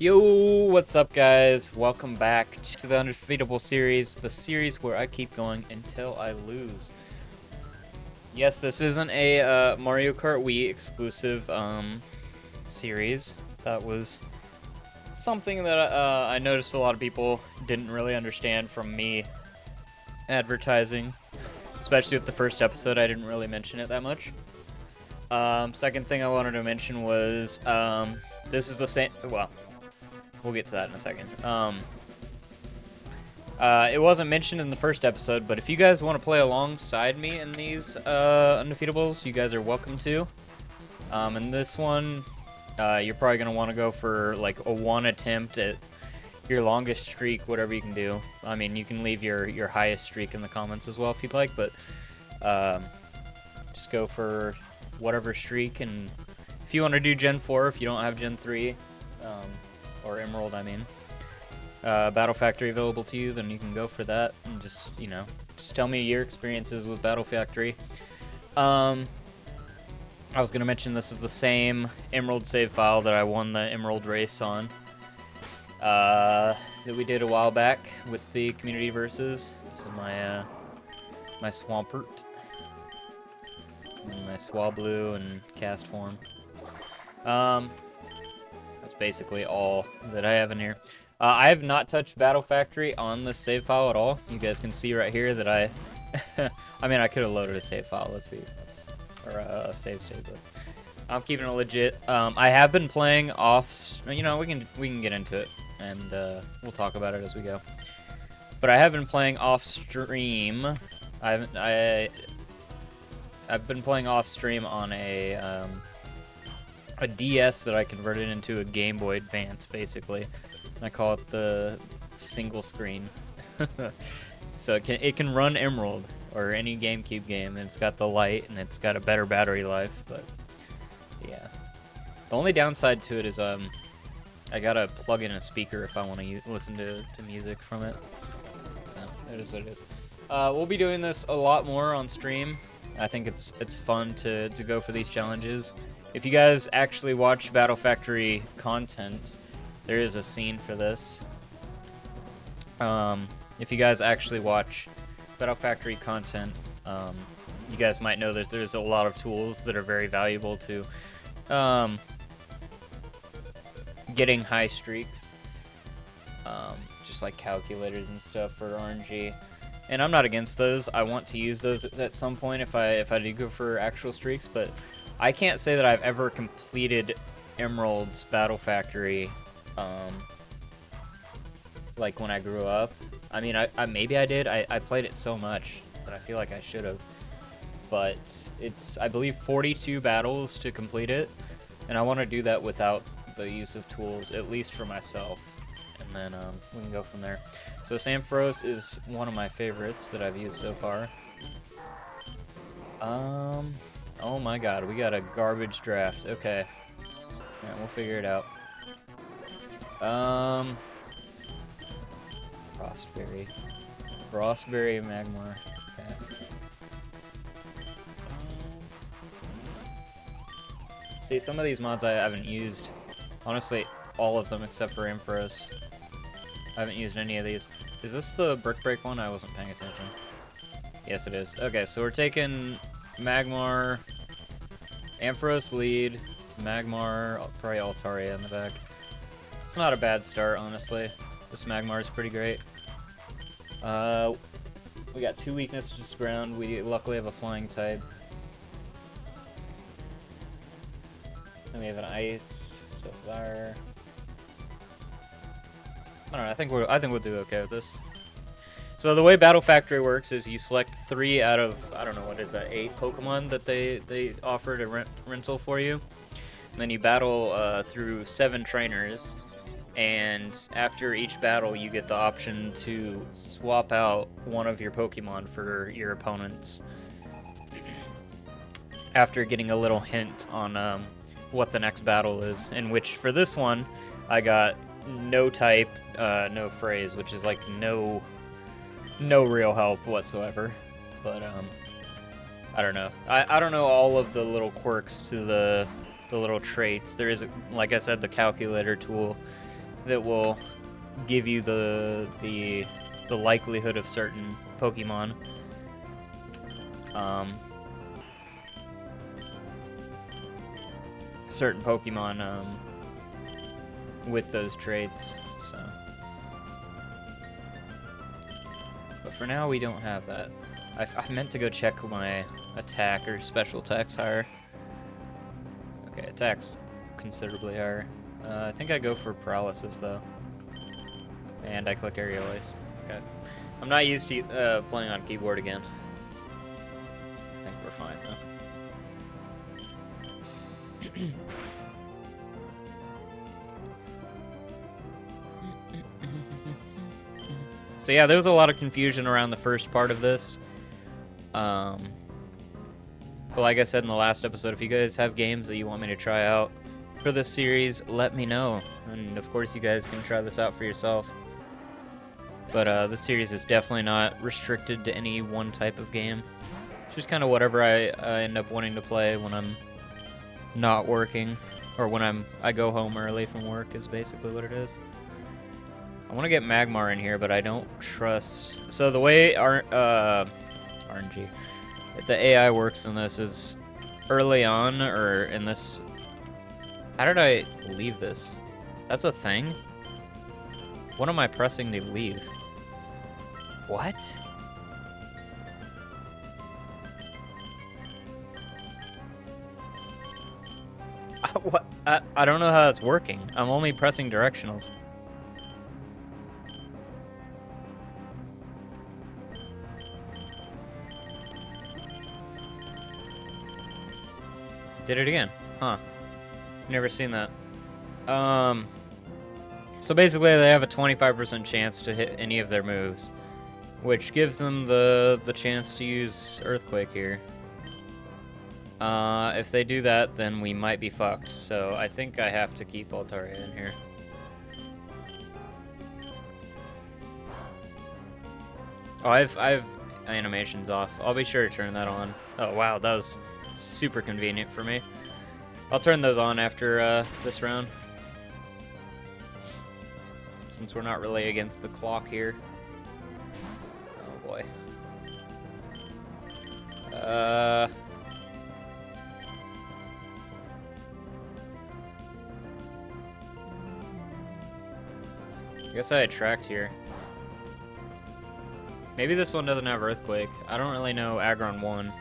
Yo, what's up, guys? Welcome back to the Undefeatable series, the series where I keep going until I lose. Yes, this isn't a Mario Kart Wii exclusive series. That was something that I noticed a lot of people didn't really understand from me advertising, especially with the first episode. I didn't really mention it that much. Second thing I wanted to mention was this is the same. Well, we'll get to that in a second. It wasn't mentioned in the first episode, but if you guys want to play alongside me in these undefeatables, you guys are welcome to. In this one, you're probably gonna want to go for like a one attempt at your longest streak, whatever you can do. I mean, you can leave your highest streak in the comments as well if you'd like, but just go for whatever streak. And if you want to do Gen 4, if you don't have Gen 3, or Emerald, I mean, Battle Factory available to you, then you can go for that. And just, just tell me your experiences with Battle Factory. I was going to mention this is the same Emerald save file that I won the Emerald race on, that we did a while back with the community versus. This is my my Swampert, and my Swablu and cast form. That's basically all that I have in here. I have not touched Battle Factory on this save file at all. You guys can see right here that I mean, I could have loaded a save file, let's be honest, or a save state, but I'm keeping it legit. I have been playing off, we can get into it, and we'll talk about it as we go. But I have been playing off stream. I've been playing off stream on a DS that I converted into a Game Boy Advance, basically. And I call it the single screen. So it can run Emerald or any GameCube game, and it's got the light and it's got a better battery life. But yeah, the only downside to it is I gotta plug in a speaker if I want to listen to music from it. So it is what it is. We'll be doing this a lot more on stream. I think it's fun to go for these challenges. If you guys actually watch Battle Factory content, there is a scene for this. If you guys actually watch Battle Factory content, you guys might know that there's a lot of tools that are very valuable to getting high streaks, just like calculators and stuff for RNG. And I'm not against those. I want to use those at some point if I do go for actual streaks, but I can't say that I've ever completed Emerald's Battle Factory, like when I grew up. I mean, I maybe I did. I played it so much that I feel like I should have. But it's, I believe, 42 battles to complete it, and I want to do that without the use of tools, at least for myself. And then we can go from there. So Sampharos is one of my favorites that I've used so far. Oh my god, we got a garbage draft. Okay. Yeah, we'll figure it out. Frostberry Magmar. Okay. See, some of these mods I haven't used. Honestly, all of them except for Ampharos. I haven't used any of these. Is this the Brick Break one? I wasn't paying attention. Yes, it is. Okay, so we're taking Magmar, Ampharos lead, Magmar, probably Altaria in the back. It's not a bad start, honestly. This Magmar is pretty great. We got 2 weaknesses to ground. We luckily have a flying type. Then we have an ice, so fire. I don't know. I think we'll do okay with this. So the way Battle Factory works is you select 3 out of, I don't know, what is that, 8 Pokemon that they offer to rental for you. And then you battle through 7 trainers. And after each battle, you get the option to swap out one of your Pokemon for your opponents. After getting a little hint on what the next battle is. In which, for this one, I got no type, no phrase, which is like no real help whatsoever. But I don't know. I don't know all of the little quirks to the little traits. There is, like I said, the calculator tool that will give you the likelihood of certain Pokemon. Certain Pokemon with those traits. So, but for now we don't have that. I meant to go check my attack or special attacks higher. Okay, attacks considerably higher. I think I go for paralysis though. And I click aerial ace. Okay. I'm not used to playing on keyboard again. I think we're fine though. So yeah, there was a lot of confusion around the first part of this. But like I said in the last episode, if you guys have games that you want me to try out for this series, let me know. And of course you guys can try this out for yourself. But this series is definitely not restricted to any one type of game. It's just kind of whatever I end up wanting to play when I'm not working, or when I go home early from work is basically what it is. I want to get Magmar in here, but I don't trust. So the way RNG, the AI works in this is early on, or in this. How did I leave this? That's a thing? What am I pressing to leave? What? What? I don't know how that's working. I'm only pressing directionals. Did it again. Huh. Never seen that. So basically they have a 25% chance to hit any of their moves, which gives them the chance to use Earthquake here. If they do that, then we might be fucked. So I think I have to keep Altaria in here. Oh, I've animations off. I'll be sure to turn that on. Oh wow, that was super convenient for me. I'll turn those on after this round, since we're not really against the clock here. Oh boy. I guess I attract here. Maybe this one doesn't have Earthquake. I don't really know Aggron 1.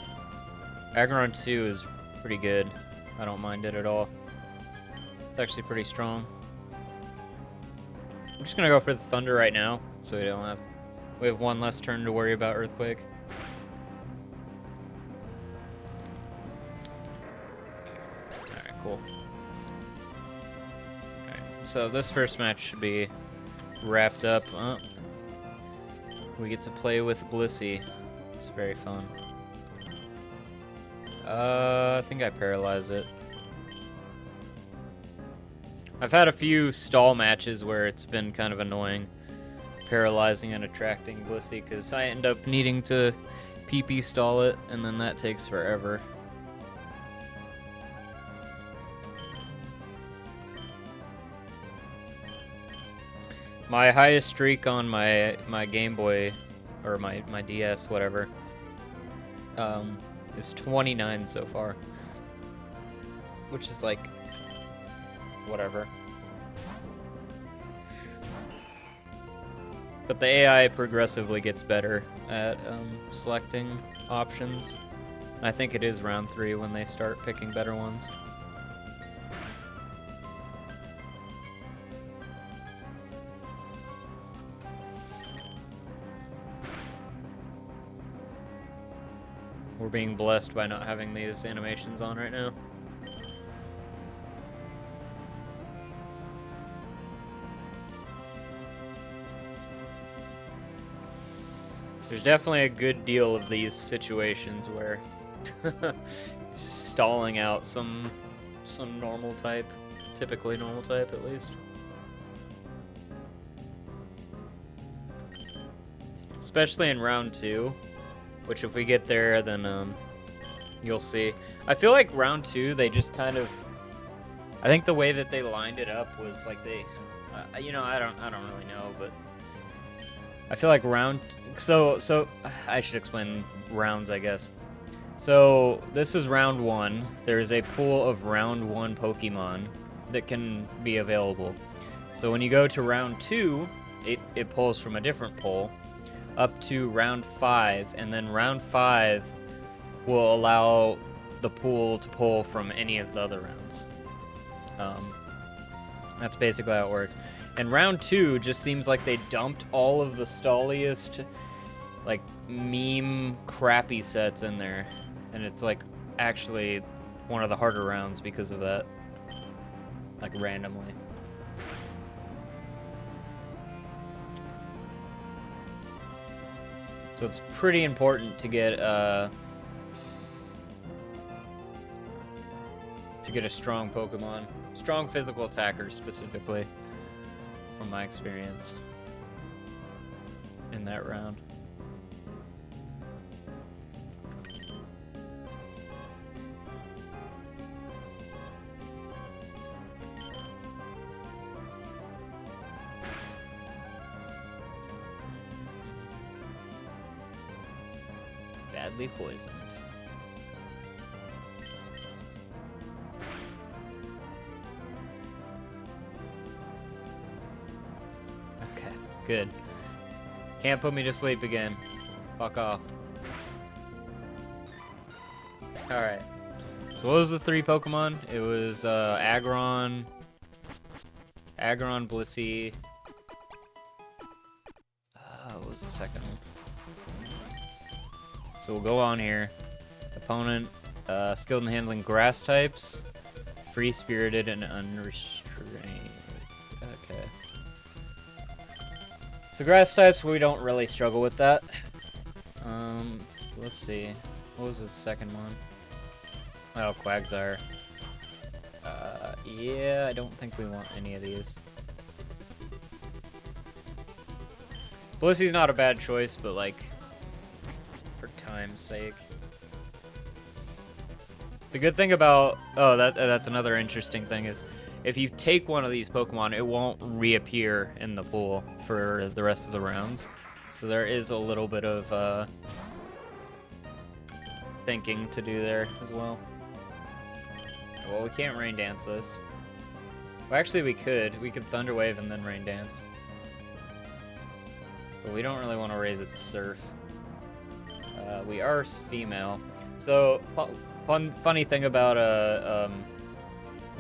Aggron 2 is pretty good. I don't mind it at all. It's actually pretty strong. I'm just gonna go for the Thunder right now, so we have one less turn to worry about Earthquake. Alright, cool. Alright, so this first match should be wrapped up. We get to play with Blissey. It's very fun. I think I paralyzed it. I've had a few stall matches where it's been kind of annoying paralyzing and attracting Blissey, because I end up needing to PP stall it, and then that takes forever. My highest streak on my Game Boy, or my DS, whatever, is 29 so far, which is like whatever. But the AI progressively gets better at selecting options. I think it is round 3 when they start picking better ones. We're being blessed by not having these animations on right now. There's definitely a good deal of these situations where stalling out some normal type, typically normal type at least. Especially in round 2. Which, if we get there, then you'll see. I feel like round 2, they just kind of I think the way that they lined it up was like they, you know, I don't really know, but I feel like so I should explain rounds, I guess. So this was round 1. There's a pool of round 1 Pokemon that can be available. So when you go to round 2, it pulls from a different pool up to round 5, and then round 5 will allow the pool to pull from any of the other rounds. That's basically how it works. And round 2 just seems like they dumped all of the stalliest, like, meme crappy sets in there. And it's, like, actually one of the harder rounds because of that. Like, randomly. So it's pretty important to get a strong Pokemon. Strong physical attacker, specifically, from my experience in that round. Badly poisoned. Okay, good. Can't put me to sleep again. Fuck off. Alright. So what was the 3 Pokemon? It was Aggron, Blissey. What was the second one? So we'll go on here. Opponent, skilled in handling grass types, free-spirited, and unrestrained. Okay. So grass types, we don't really struggle with that. Let's see. What was the second one? Oh, Quagsire. Yeah, I don't think we want any of these. Blissey's not a bad choice, but like, for time's sake. The good thing about, that's another interesting thing is, if you take one of these Pokemon, it won't reappear in the pool for the rest of the rounds. So there is a little bit of thinking to do there as well. Well, we can't Rain Dance this. Well, actually we could. We could Thunder Wave and then Rain Dance. But we don't really want to raise it to Surf. We are female. So, funny thing about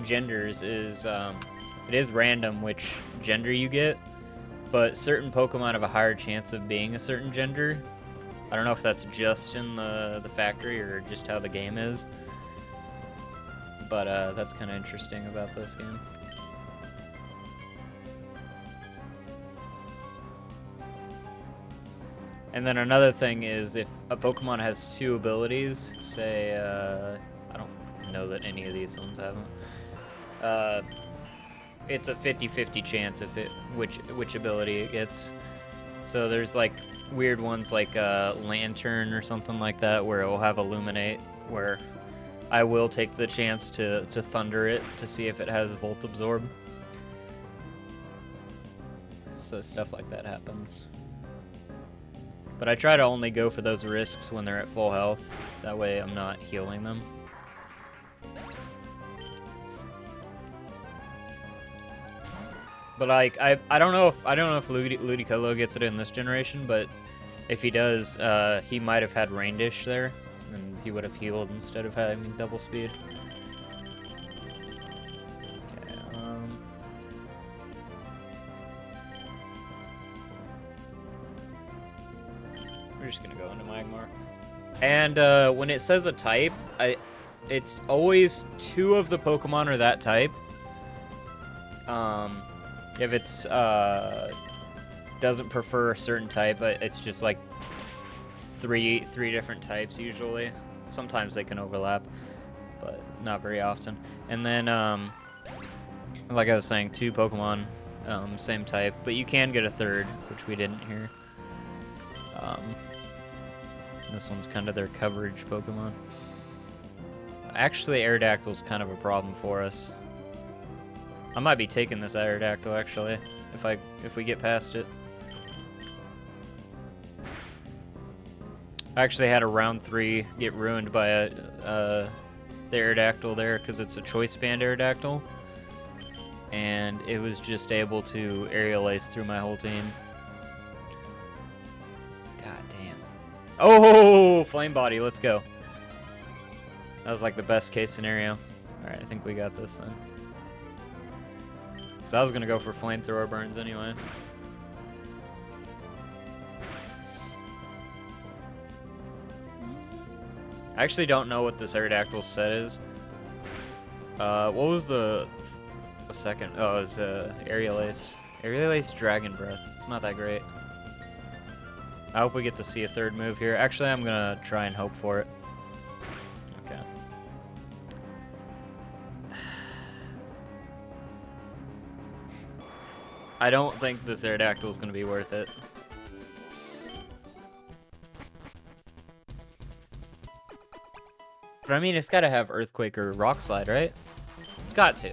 genders is it is random which gender you get, but certain Pokemon have a higher chance of being a certain gender. I don't know if that's just in the factory or just how the game is, but that's kind of interesting about this game. And then another thing is if a Pokemon has 2 abilities, say, I don't know that any of these ones have them. It's a 50-50 chance if which ability it gets. So there's like weird ones like Lantern or something like that where it will have Illuminate, where I will take the chance to Thunder it to see if it has Volt Absorb. So stuff like that happens. But I try to only go for those risks when they're at full health. That way I'm not healing them. But like I don't know if Ludicolo gets it in this generation, but if he does, he might have had Rain Dish there, and he would have healed instead of having double speed. Okay, we're just gonna go into Magmar. And when it says a type, it's always 2 of the Pokemon are that type. If it's doesn't prefer a certain type, it's just like three different types usually. Sometimes they can overlap, but not very often. And then, like I was saying, 2 Pokemon, same type, but you can get a 3rd, which we didn't here. This one's kind of their coverage Pokemon. Actually, Aerodactyl's kind of a problem for us. I might be taking this Aerodactyl actually, if we get past it. I actually had a round 3 get ruined by the Aerodactyl there because it's a choice band Aerodactyl, and it was just able to aerial ace through my whole team. God damn. Oh, flame body, let's go. That was like the best case scenario. All right, I think we got this then. So I was gonna go for flamethrower burns anyway. I actually don't know what this Aerodactyl set is. What was the second? Oh, it was Aerial Ace. Aerial Ace Dragon Breath. It's not that great. I hope we get to see a third move here. Actually, I'm gonna try and hope for it. Okay. I don't think this Aerodactyl is gonna be worth it. But I mean, it's got to have Earthquake or Rock Slide, right? It's got to.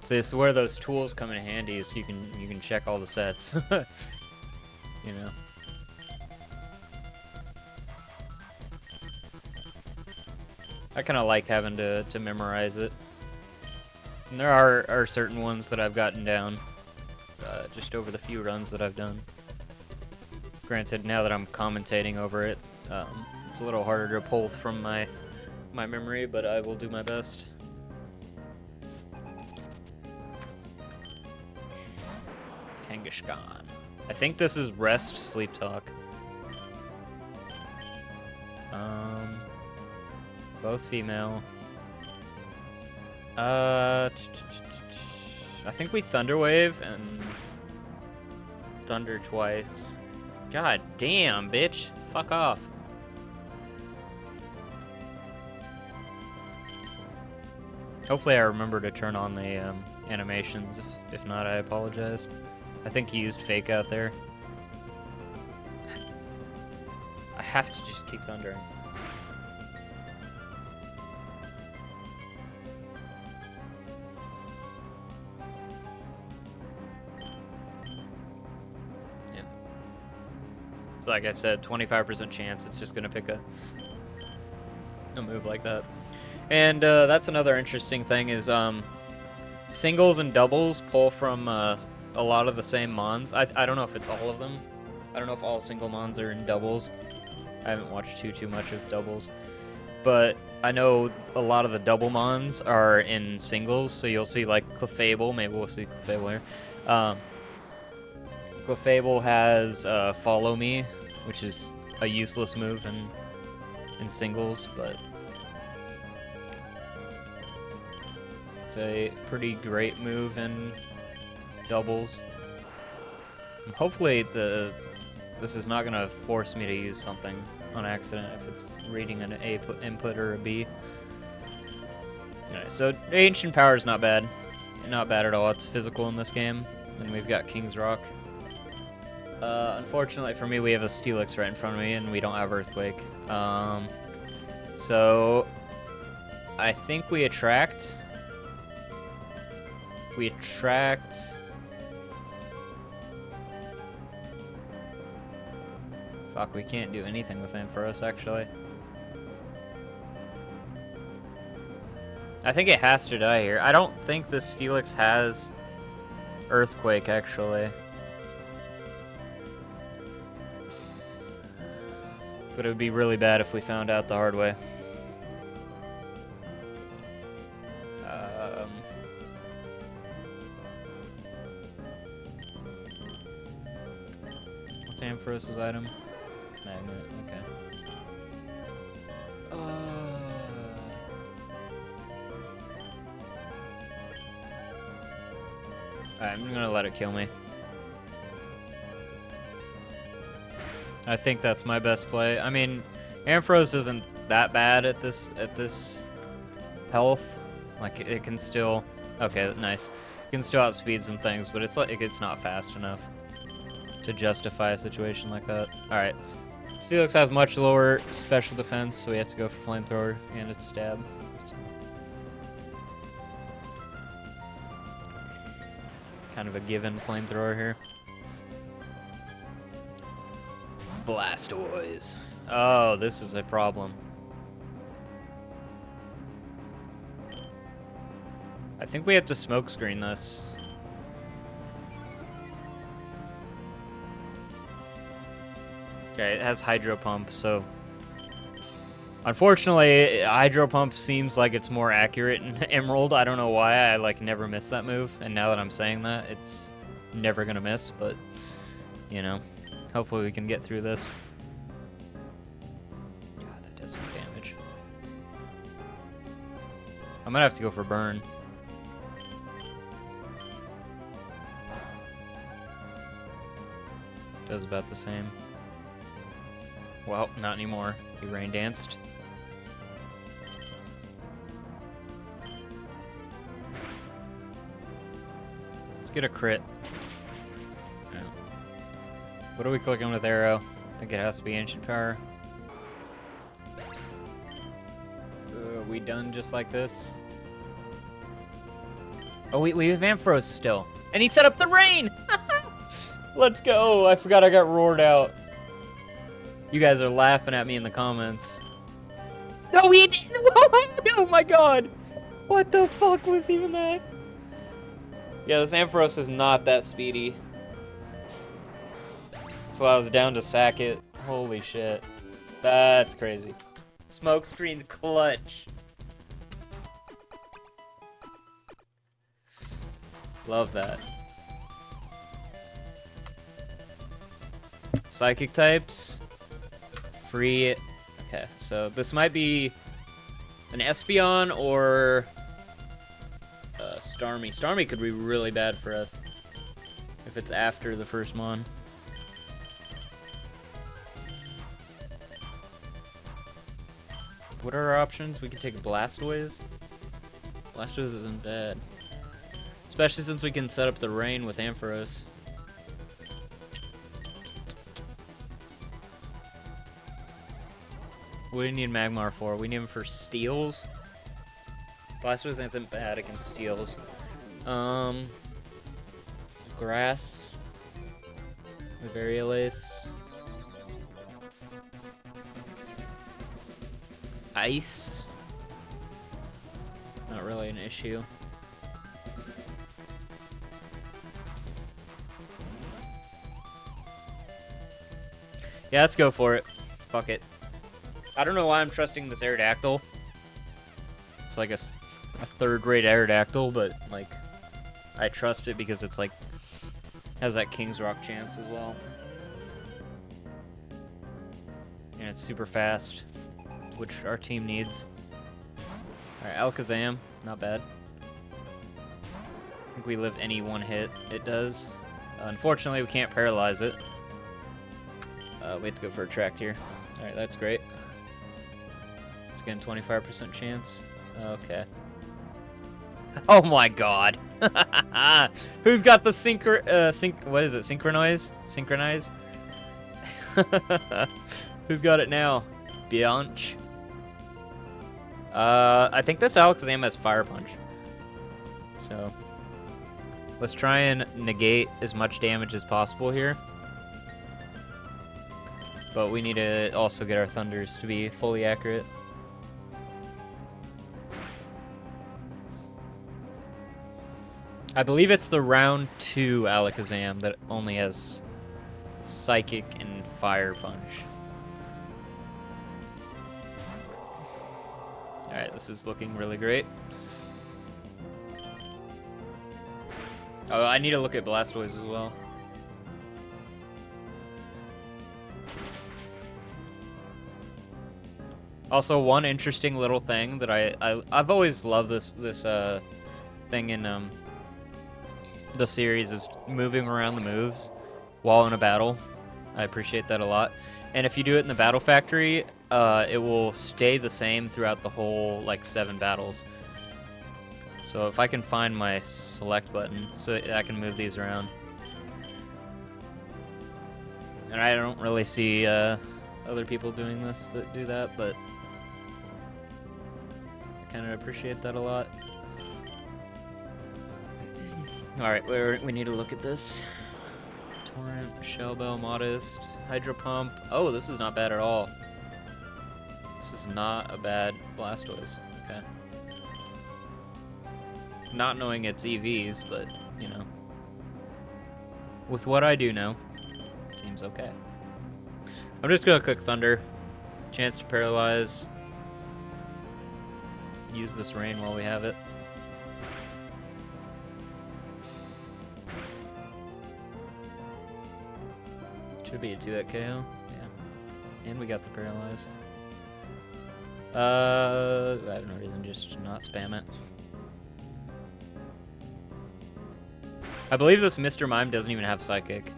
So this is where those tools come in handy, is you can check all the sets. You know. I kind of like having to memorize it. And there are certain ones that I've gotten down just over the few runs that I've done. Granted, now that I'm commentating over it, it's a little harder to pull from my memory, but I will do my best. Kangaskhan. I think this is Rest, Sleep Talk. Both female. I think we Thunder Wave and Thunder twice. God damn, bitch. Fuck off. Hopefully I remember to turn on the animations. If not, I apologize. I think he used Fake out there. I have to just keep thundering. Like I said, 25% chance it's just gonna pick a move like that. And that's another interesting thing is singles and doubles pull from a lot of the same mons. I don't know if it's all of them. I don't know if all single mons are in doubles. I haven't watched too much of doubles, but I know a lot of the double mons are in singles. So you'll see like Clefable. Maybe we'll see Clefable here. Clefable has Follow Me, which is a useless move in singles, but it's a pretty great move in doubles. And hopefully this is not going to force me to use something on accident if it's reading an A input or a B. Anyway, so Ancient Power is not bad. Not bad at all. It's physical in this game. And we've got King's Rock. Unfortunately for me, we have a Steelix right in front of me, and we don't have Earthquake. So I think we attract. Fuck, we can't do anything with Ampharos, actually. I think it has to die here. I don't think the Steelix has Earthquake, actually. But it would be really bad if we found out the hard way. What's Ampharos's item? Magnet, okay. Alright, I'm gonna let it kill me. I think that's my best play. I mean, Ampharos isn't that bad at this health. Like it can still, okay, nice. It can still outspeed some things, but it's like it's not fast enough to justify a situation like that. All right, Steelix has much lower special defense, so we have to go for Flamethrower and its stab. So kind of a given flamethrower here. Blastoise. Oh, this is a problem. I think we have to smoke screen this. Okay, it has Hydro Pump, so... Unfortunately, Hydro Pump seems like it's more accurate in Emerald. I don't know why, I like never miss that move, and now that I'm saying that, it's never gonna miss, but, you know, hopefully we can get through this. God, that does no damage. I'm gonna have to go for Burn. Does about the same. Well, not anymore. He rain danced. Let's get a crit. Yeah. What are we clicking with arrow? I think it has to be Ancient Power. Are we done just like this? Oh, we have Ampharos still. And he set up the rain! Let's go! I forgot I got roared out. You guys are laughing at me in the comments. No, we did! Oh my god! What the fuck was even that? Yeah, this Ampharos is not that speedy. That's why I was down to sack it. Holy shit. That's crazy. Smoke screen's clutch. Love that. Psychic types. Free. Okay, so this might be an Espeon or Starmie. Starmie could be really bad for us if it's after the first Mon. What are our options? We could take Blastoise. Blastoise isn't bad. Especially since we can set up the rain with Ampharos. What do we need Magmar for? We need him for steals. Blastoise isn't bad against steals. Grass. Variolace. Ice. Not really an issue. Yeah, let's go for it. Fuck it. I don't know why I'm trusting this Aerodactyl. It's like a third-rate Aerodactyl, but like I trust it because it's like has that King's Rock chance as well, and it's super fast, which our team needs. All right, Alakazam, not bad. I think we live any one hit. It does. Unfortunately, we can't paralyze it. We have to go for a Attract here. All right, that's great. It's again 25% chance. Okay. Oh my god. Who's got the what is it? Synchronize? Synchronize? Who's got it now? Bianch? I think this Alakazam has Fire Punch. So let's try and negate as much damage as possible here. But we need to also get our Thunders to be fully accurate. I believe it's the round 2 Alakazam that only has Psychic and Fire Punch. Alright, this is looking really great. Oh, I need to look at Blastoise as well. Also, one interesting little thing that I've always loved this thing in the series is moving around the moves while in a battle. I appreciate that a lot. And if you do it in the Battle Factory, it will stay the same throughout the whole like 7 battles. So if I can find my select button so I can move these around. And I don't really see other people doing this that do that, but I kind of appreciate that a lot. Alright, we need to look at this. Torrent, Shell Bell, Modest, Hydro Pump. Oh, this is not bad at all. This is not a bad Blastoise. Okay. Not knowing it's EVs, but, you know. With what I do know, it seems okay. I'm just gonna click Thunder. Chance to paralyze. Use this rain while we have it. Should be a 2-hit KO. Yeah. And we got the paralyze. I have no reason just to not spam it. I believe this Mr. Mime doesn't even have Psychic.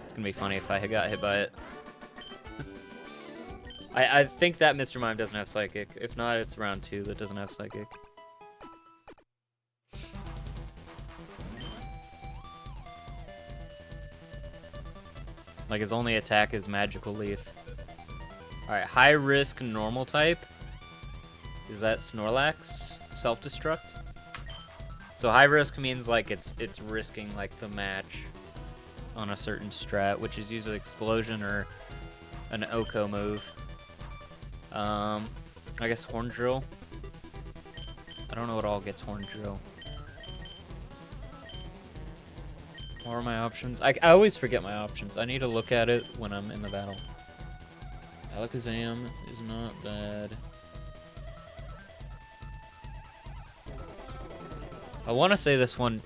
It's gonna be funny if I got hit by it. I think that Mr. Mime doesn't have Psychic. If not, it's round 2 that doesn't have Psychic. Like, his only attack is Magical Leaf. Alright, high risk normal type. Is that Snorlax? Self-destruct? So high risk means like it's risking like the match on a certain strat, which is usually Explosion or an Oko move. I guess Horn Drill. I don't know what all gets Horn Drill. What are my options? I always forget my options. I need to look at it when I'm in the battle. Alakazam is not bad. I want to say this one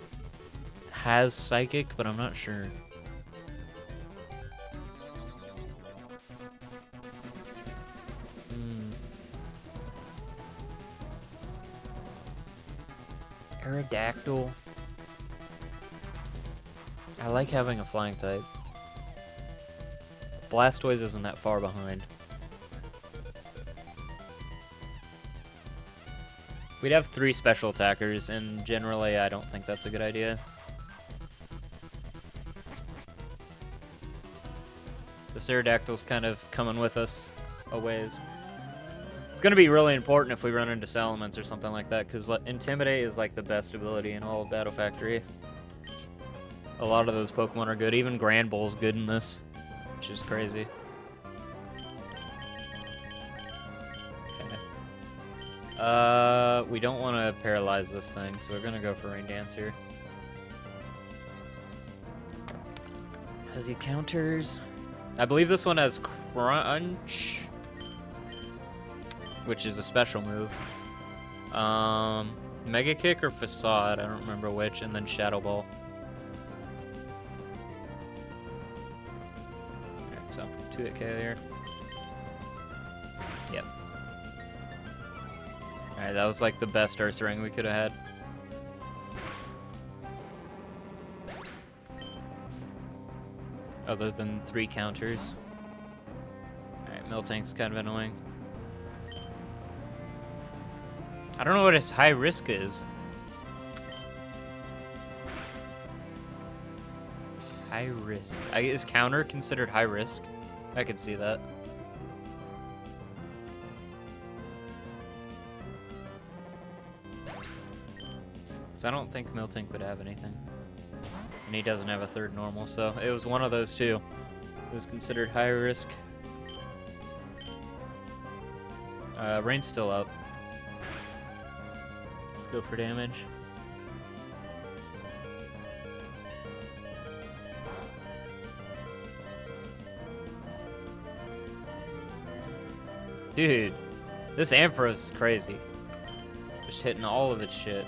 has Psychic, but I'm not sure. Aerodactyl. I like having a flying type. Blastoise isn't that far behind. We'd have 3 special attackers, and generally I don't think that's a good idea. This Aerodactyl's kind of coming with us a ways. It's going to be really important if we run into Salamence or something like that, because Intimidate is like the best ability in all of Battle Factory. A lot of those Pokemon are good. Even Grand Bull's good in this, which is crazy. We don't want to paralyze this thing, so we're gonna go for Rain Dance here. Has he counters? I believe this one has Crunch, which is a special move. Mega Kick or Facade, I don't remember which, and then Shadow Ball. Alright, so 2-hit KO here. Yep. Alright, that was like the best Ursaring we could have had. Other than 3 counters. Alright, Miltank's kind of annoying. I don't know what his high risk is. High risk. Is counter considered high risk? I could see that. So I don't think Miltank would have anything. And he doesn't have a 3rd normal, so it was one of those 2. It was considered high risk. Rain's still up. Let's go for damage. Dude, this Ampharos is crazy. Just hitting all of its shit.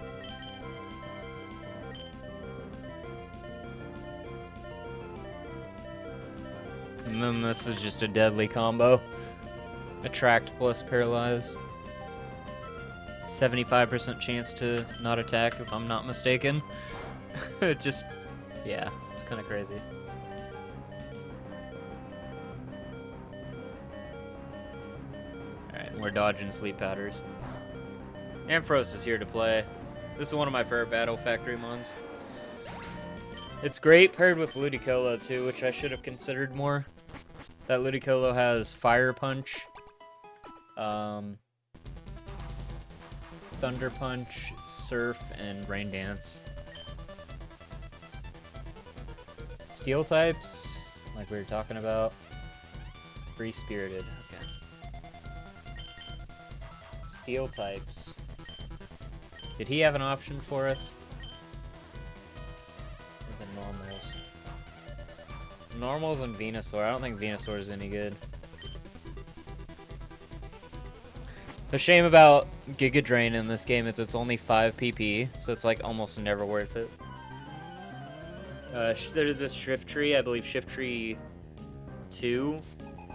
And then this is just a deadly combo. Attract plus Paralyze. 75% chance to not attack, if I'm not mistaken. Just, yeah, it's kind of crazy. Alright, we're dodging Sleep Powders. Ampharos is here to play. This is one of my favorite Battle Factory mons. It's great paired with Ludicolo too, which I should have considered more. That Ludicolo has Fire Punch, Thunder Punch, Surf, and Rain Dance. Steel types, like we were talking about. Free-spirited. Okay. Steel types. Did he have an option for us? The normals. Normals and Venusaur. I don't think Venusaur is any good. The shame about Giga Drain in this game is it's only 5 PP, so it's like almost never worth it. There's a Shiftry, I believe Shiftry 2,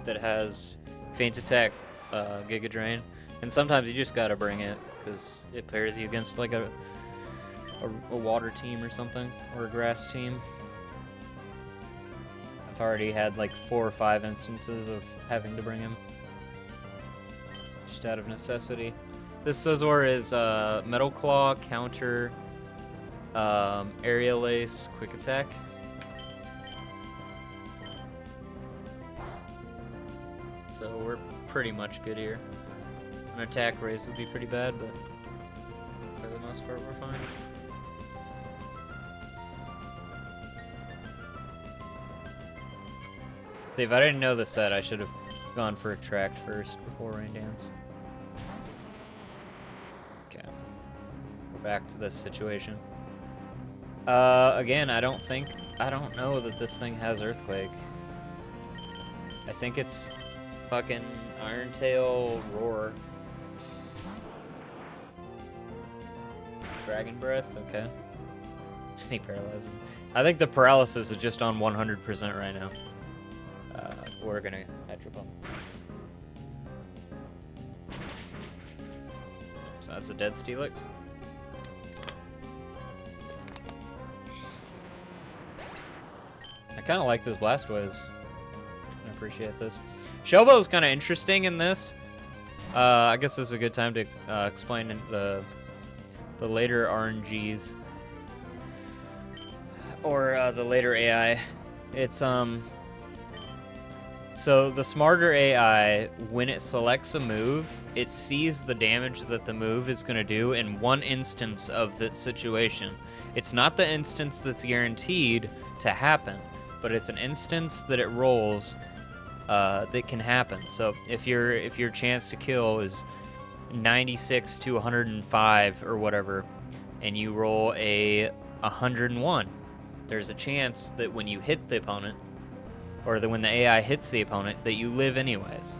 that has Feint Attack, Giga Drain, and sometimes you just gotta bring it because it pairs you against like a water team or something, or a grass team. I've already had like 4 or 5 instances of having to bring him. Just out of necessity. This Scizor is Metal Claw, Counter, Aerial Ace, Quick Attack. So we're pretty much good here. An attack raise would be pretty bad, but for the most part we're fine. See, if I didn't know the set, I should have gone for Attract first before Rain Dance. Okay. We're back to this situation. Again, I don't know that this thing has Earthquake. I think it's fucking Iron Tail Roar. Dragon Breath, okay. Any paralyzing. I think the paralysis is just on 100% right now. We're gonna Hedge Bomb. So that's a dead Steelix. I kind of like this Blastoise. I appreciate this. Shelbo is kind of interesting in this. I guess this is a good time to explain the later RNGs or the later AI. It's so the smarter AI, when it selects a move, it sees the damage that the move is going to do in one instance of that situation. It's not the instance that's guaranteed to happen, but it's an instance that it rolls that can happen. So if your chance to kill is 96 to 105 or whatever, and you roll a 101, there's a chance that when you hit the opponent, or that when the AI hits the opponent, that you live anyways.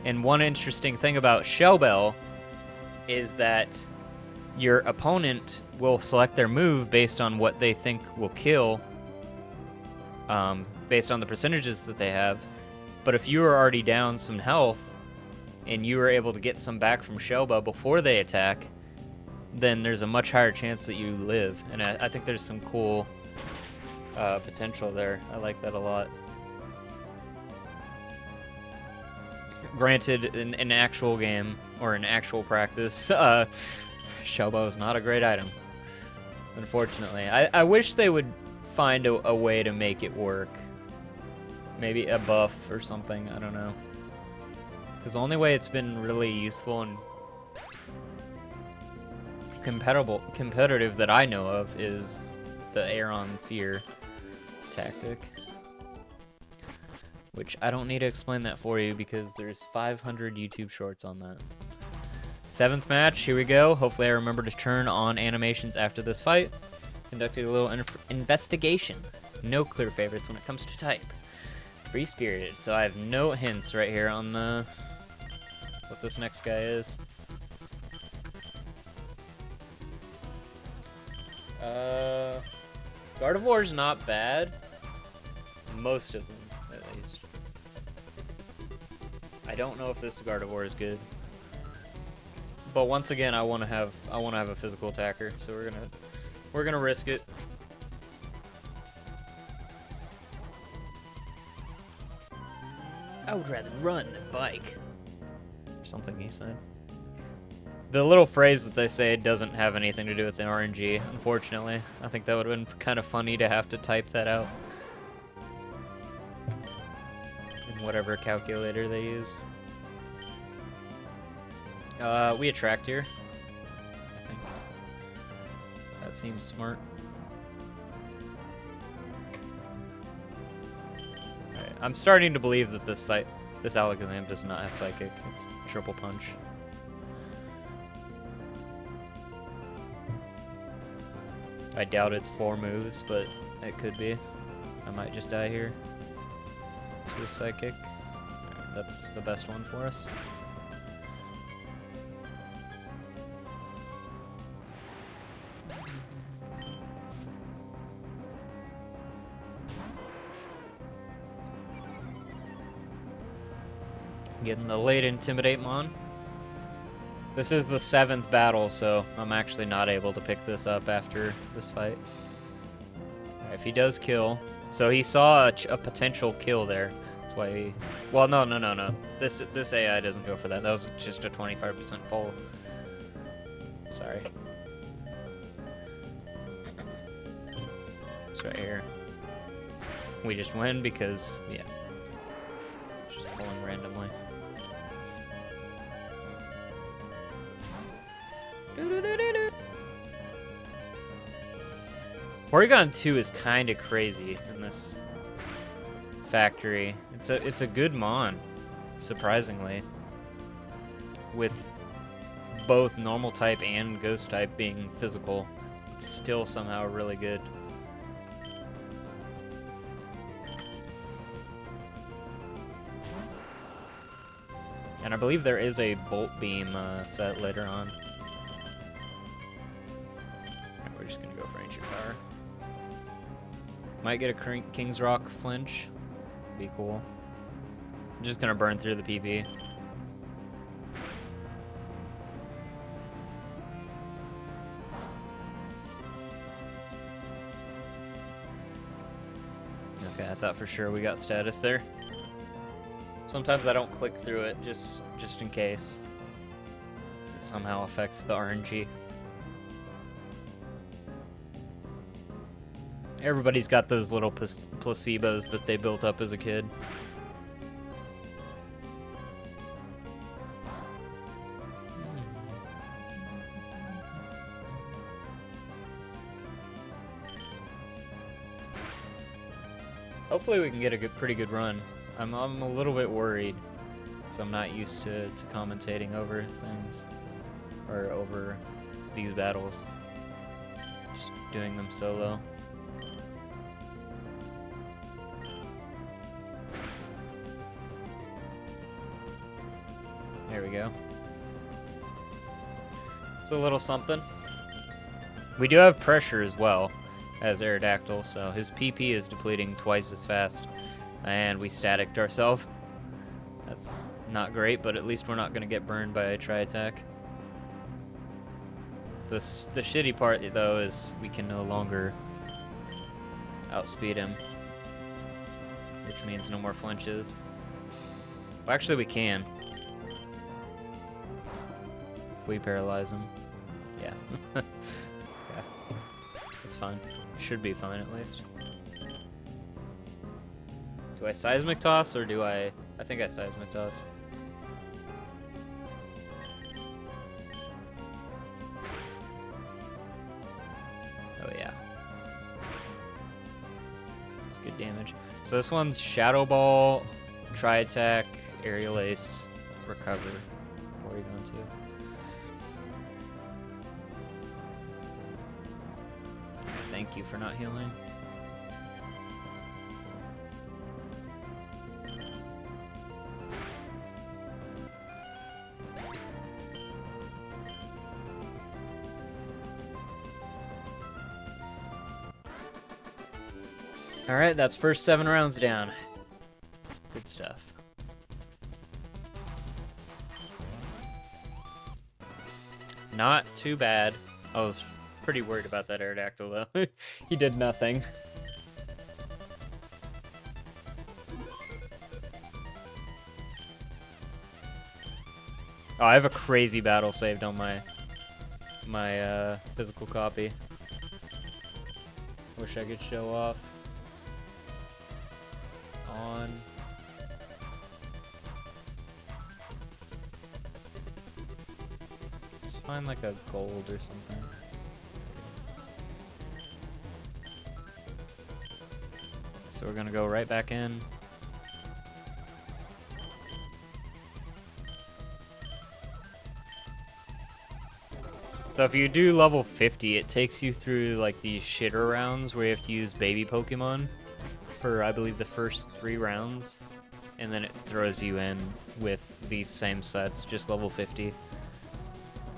And one interesting thing about Shell Bell is that your opponent will select their move based on what they think will kill, based on the percentages that they have. But if you are already down some health, and you are able to get some back from Shell Bell before they attack, then there's a much higher chance that you live. And I think there's some cool potential there. I like that a lot. Granted, in an actual game, or in actual practice, Shellbow is not a great item, unfortunately. I wish they would find a way to make it work. Maybe a buff or something, I don't know. Because the only way it's been really useful and competitive that I know of is the Aeron Fear tactic. Which I don't need to explain that for you because there's 500 YouTube shorts on that. 7th match, here we go. Hopefully I remember to turn on animations after this fight. Conducted a little investigation. No clear favorites when it comes to type. Free-spirited, so I have no hints right here on what this next guy is. Gardevoir's not bad. Most of them. I don't know if this Gardevoir is good, but once again, I want to have a physical attacker, so we're gonna risk it. I would rather run than bike, or something he said. The little phrase that they say doesn't have anything to do with the RNG, unfortunately. I think that would have been kind of funny to have to type that out. Whatever calculator they use. We attract here. I think that seems smart. I'm starting to believe that this Alakazam does not have Psychic. It's Triple Punch. I doubt it's 4 moves, but it could be. I might just die here to a Psychic. That's the best one for us. Getting the late Intimidate Mon. This is the 7th battle, so I'm actually not able to pick this up after this fight. Right, if he does kill, so he saw a potential kill there. That's why he, well, no. This AI doesn't go for that. That was just a 25% pull. Sorry. It's right here. We just win because, yeah. Just pulling randomly. Porygon 2 is kind of crazy in this factory. It's a good mon, surprisingly, with both normal type and ghost type being physical. It's still somehow really good. And I believe there is a Bolt Beam set later on. Right, we're just gonna go for Ancient Power. Might get a King's Rock flinch. Be cool. I'm just gonna burn through the PB. Okay, I thought for sure we got status there. Sometimes I don't click through it just in case it somehow affects the RNG. Everybody's got those little placebos that they built up as a kid. Hopefully we can get a pretty good run. I'm a little bit worried, because I'm not used to commentating over things, or over these battles. Just doing them solo. There we go. It's a little something. We do have pressure as well as Aerodactyl, so his PP is depleting twice as fast, and we staticked ourselves. That's not great, but at least we're not going to get burned by a Tri-Attack. The shitty part, though, is we can no longer outspeed him, which means no more flinches. Well, actually, we can. If we paralyze him. Yeah. Yeah. It's fine. Should be fine, at least. Do I Seismic Toss, or do I think I Seismic Toss. Oh, yeah. It's good damage. So this one's Shadow Ball, Tri-Attack, Aerial Ace, Recover. Porygon 2. Thank you for not healing. All right, that's first 7 rounds down. Good stuff. Not too bad. I was pretty worried about that Aerodactyl, though. He did nothing. Oh, I have a crazy battle saved on my physical copy. Wish I could show off. On. Let's find like a gold or something. So we're gonna go right back in. So if you do level 50, it takes you through like these shitter rounds where you have to use baby Pokemon for, I believe, the first 3 rounds. And then it throws you in with these same sets, just level 50.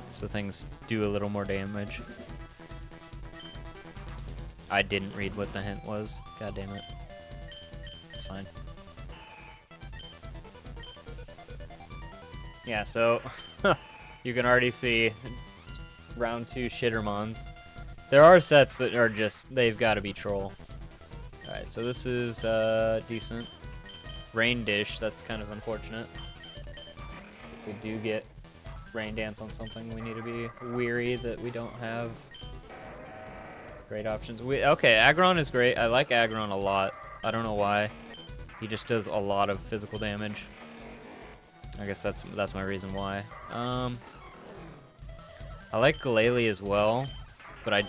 So things do a little more damage. I didn't read what the hint was. God damn it. It's fine. Yeah, so you can already see round 2 Shittermons. There are sets that are just, they've got to be troll. Alright, so this is decent. Rain Dish, that's kind of unfortunate. So if we do get Rain Dance on something, we need to be weary that we don't have great options. Okay, Aggron is great. I like Aggron a lot. I don't know why. He just does a lot of physical damage. I guess that's my reason why. I like Glalie as well, but I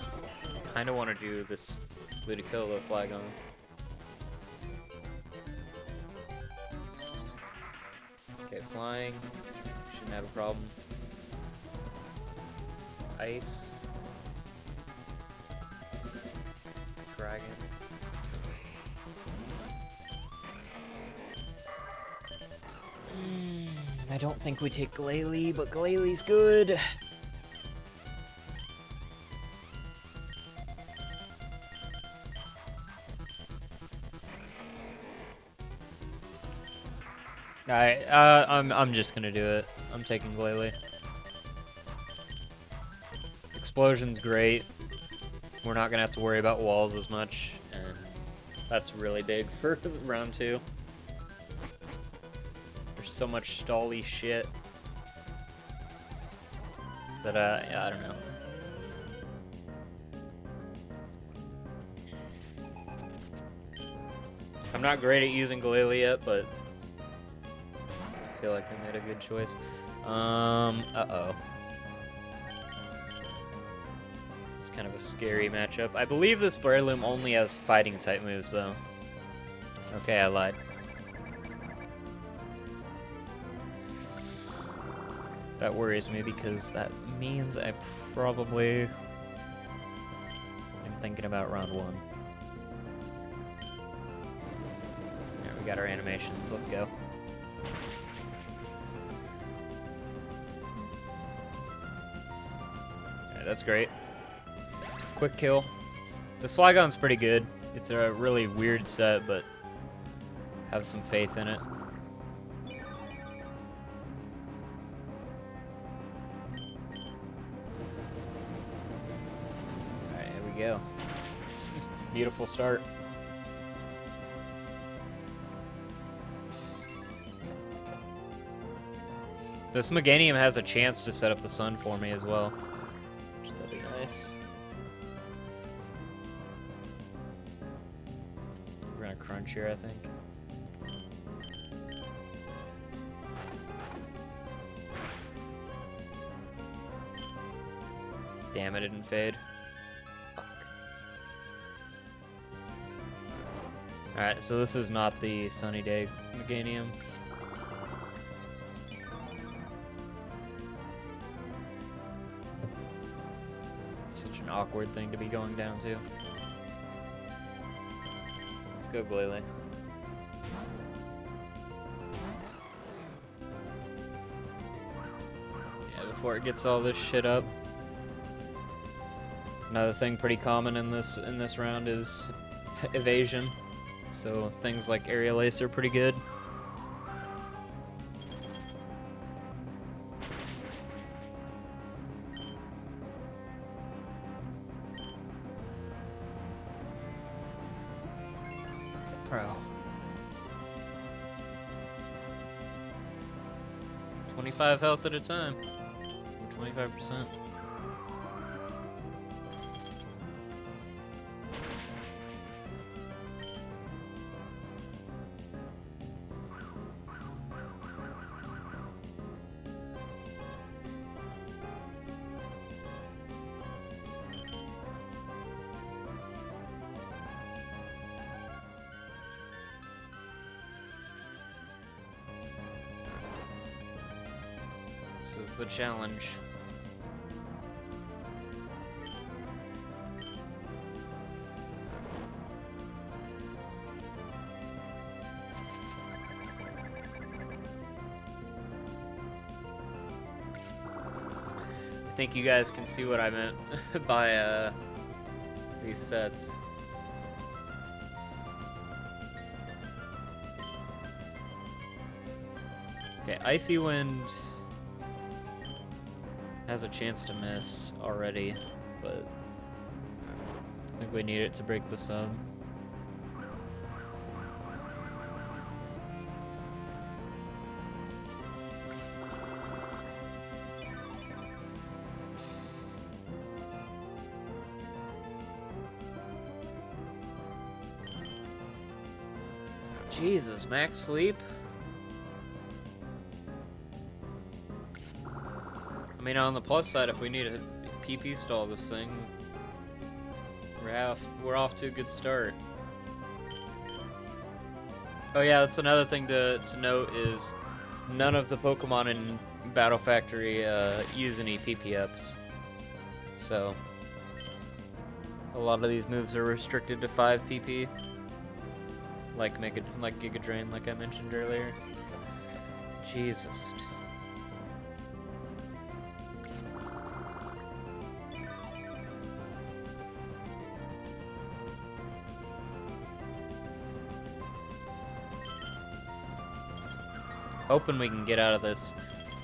kind of want to do this Ludicolo Flygon. Okay, flying. Shouldn't have a problem. Ice. Dragon. I don't think we take Glalie, but Glalie's good. Alright, I'm just gonna do it. I'm taking Glalie. Explosion's great. We're not gonna have to worry about walls as much, and that's really big for round 2. There's so much stally shit that yeah, I don't know. I'm not great at using Glalie yet, but I feel like I made a good choice. Uh-oh. It's kind of a scary matchup. I believe this Breloom only has fighting type moves, though. Okay, I lied. That worries me because that means I probably am thinking about round 1. There, we got our animations. Let's go. Alright, that's great. Quick kill. This Flygon's pretty good. It's a really weird set, but have some faith in it. Alright, here we go. Beautiful start. This Meganium has a chance to set up the sun for me as well. So that'd be nice. We're gonna crunch here, I think. Damn, it didn't fade. Alright, so this is not the Sunny Day Meganium. Such an awkward thing to be going down to. Let's go, Glalie. Yeah, before it gets all this shit up. Another thing pretty common in this round is evasion. So things like Aerial Ace are pretty good. Bro. 25 health at a time. 25%. This is the challenge. think you guys can see what I meant by these sets. Okay, Icy Wind has a chance to miss already, but I think we need it to break the sub. Jesus, max sleep? I mean, on the plus side, if we need a PP stall this thing, we're off to a good start. Oh yeah, that's another thing to note is none of the Pokemon in Battle Factory use any PP ups. So a lot of these moves are restricted to 5 PP. Like Giga Drain, like I mentioned earlier. Jesus. Hoping we can get out of this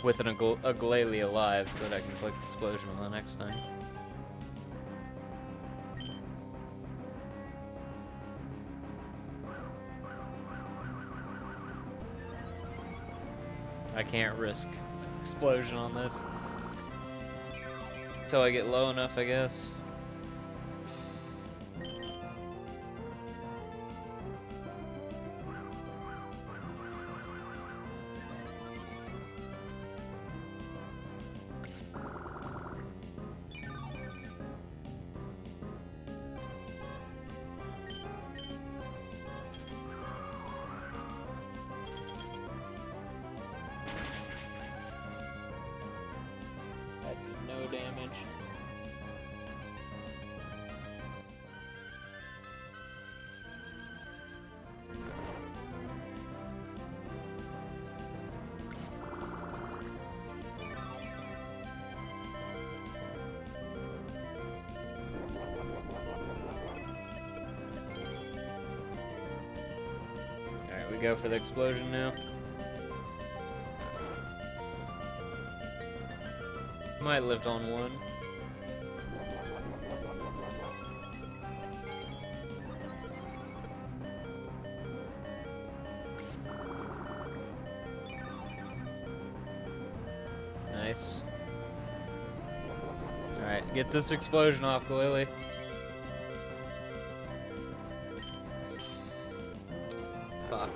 with a Glalie alive so that I can click Explosion on the next thing. I can't risk Explosion on this until I get low enough, I guess. That did no damage. Alright, we go for the explosion now. Might have lived on one. Nice. Alright, get this explosion off, Glalie. Fuck.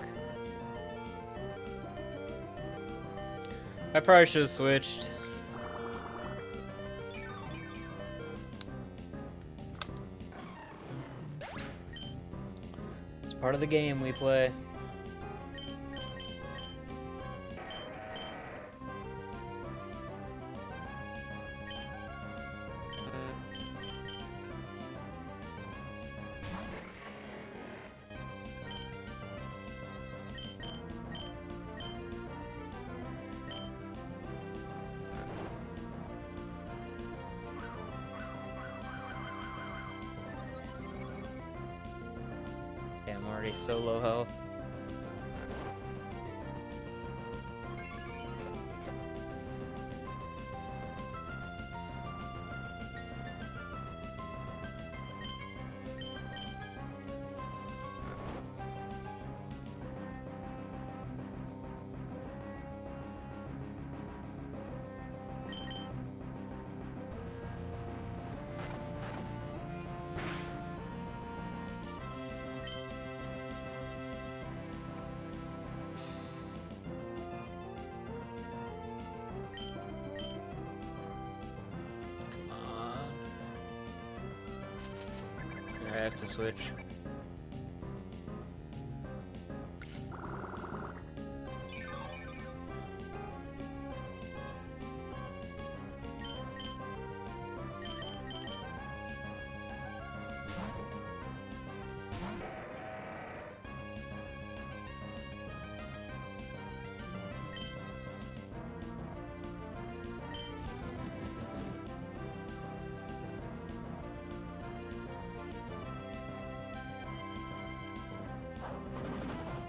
I probably should have switched. It's part of the game we play. Yeah, I'm already so low health. I have to switch.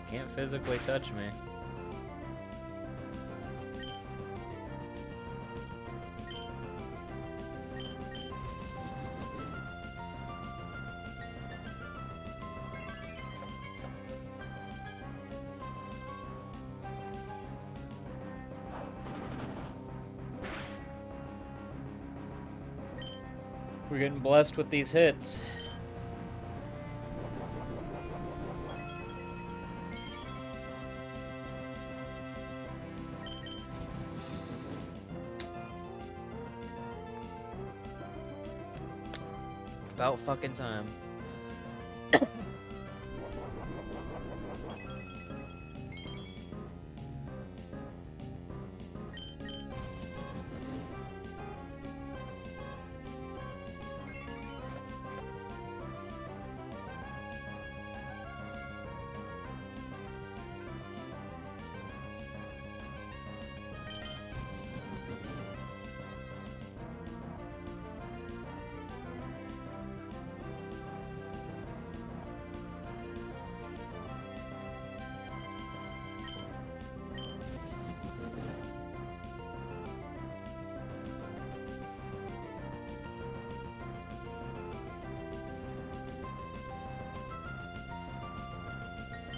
Can't physically touch me. We're getting blessed with these hits. About fucking time.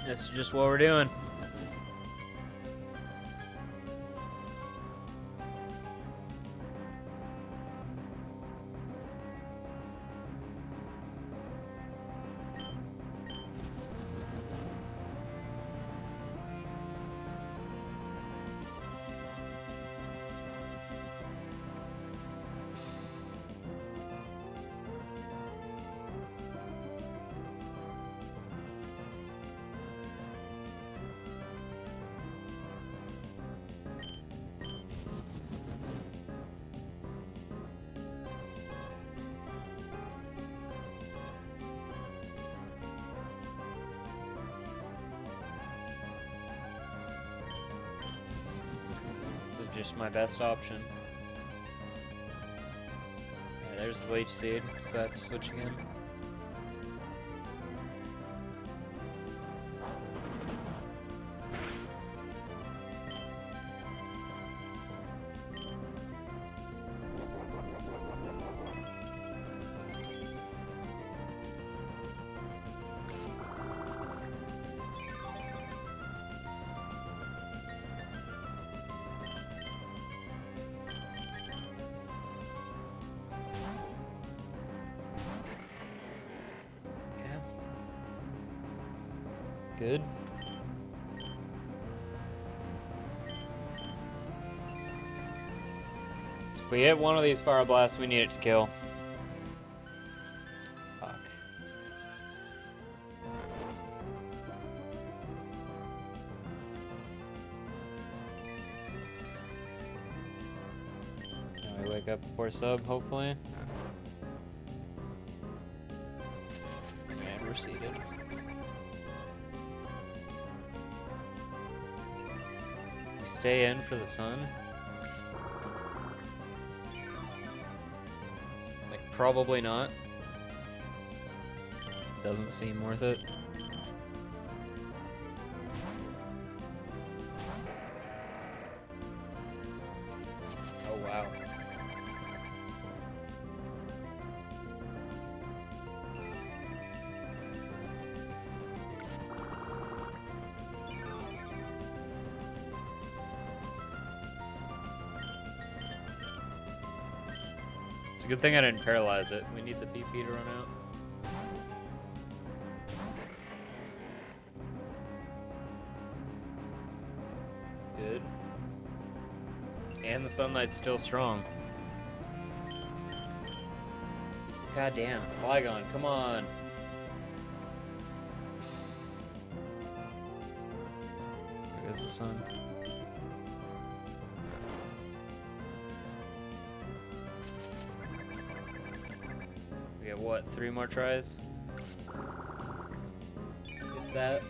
This is just what we're doing. This is just my best option. Yeah, there's the leech seed, so that's switching in. Good. So if we hit one of these fire blasts, we need it to kill. Fuck. Now we wake up before sub, hopefully. And we're seated. Stay in for the sun? Like, probably not. Doesn't seem worth it. Oh, wow. It's a good thing I didn't paralyze it. We need the BP to run out. Good. And the sunlight's still strong. God damn, Flygon, come on. There goes the sun. We got what, 3 more tries? If that.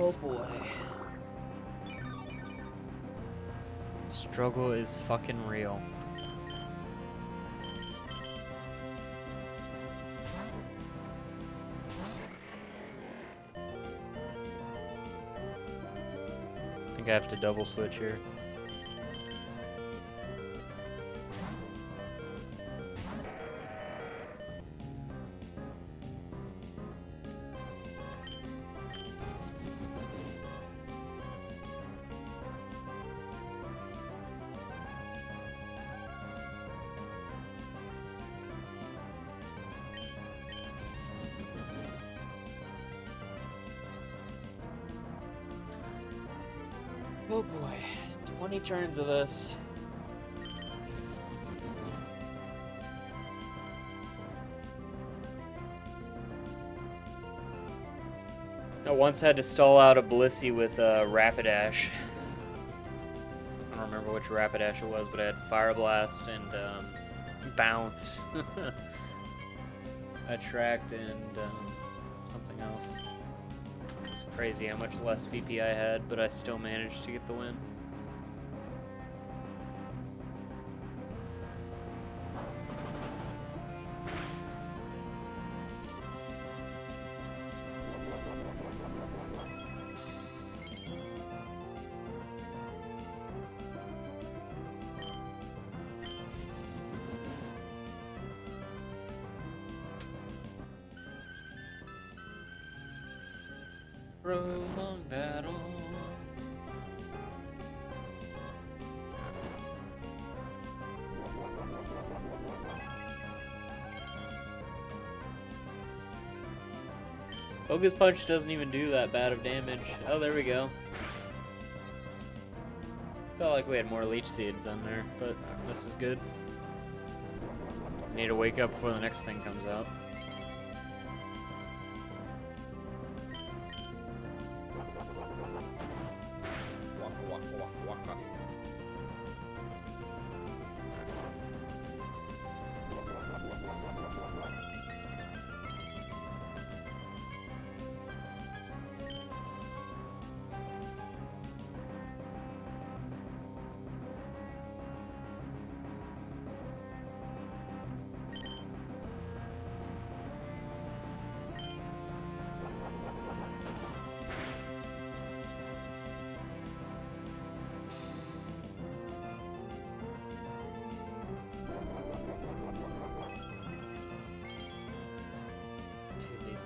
Oh boy. Struggle is fucking real. I think I have to double switch here. Oh boy, 20 turns of this. I once had to stall out a Blissey with Rapidash. I don't remember which Rapidash it was, but I had Fire Blast and Bounce. Attract and something else. It's crazy how much less PP I had, but I still managed to get the win. Prolonged battle. Focus Punch doesn't even do that bad of damage. Oh, there we go. Felt like we had more Leech Seeds on there, but this is good. Need to wake up before the next thing comes out.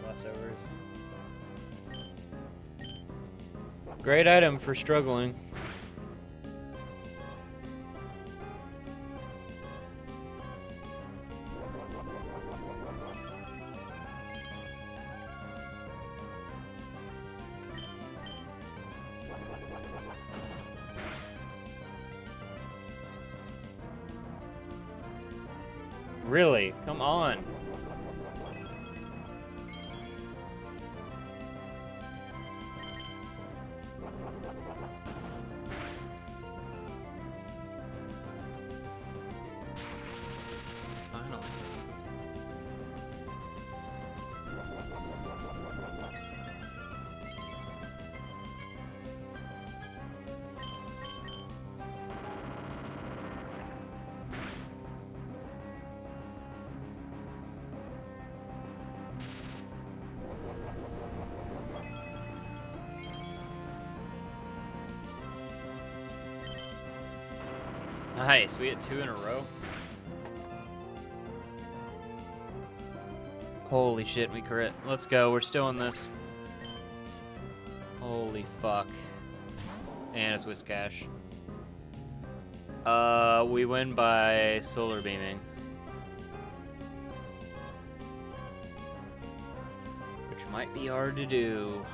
Leftovers. Great item for struggling. Really? Come on. Nice, we had 2 in a row. Holy shit, we crit. Let's go, we're still in this. Holy fuck. And it's Whiscash. We win by solar beaming. Which might be hard to do.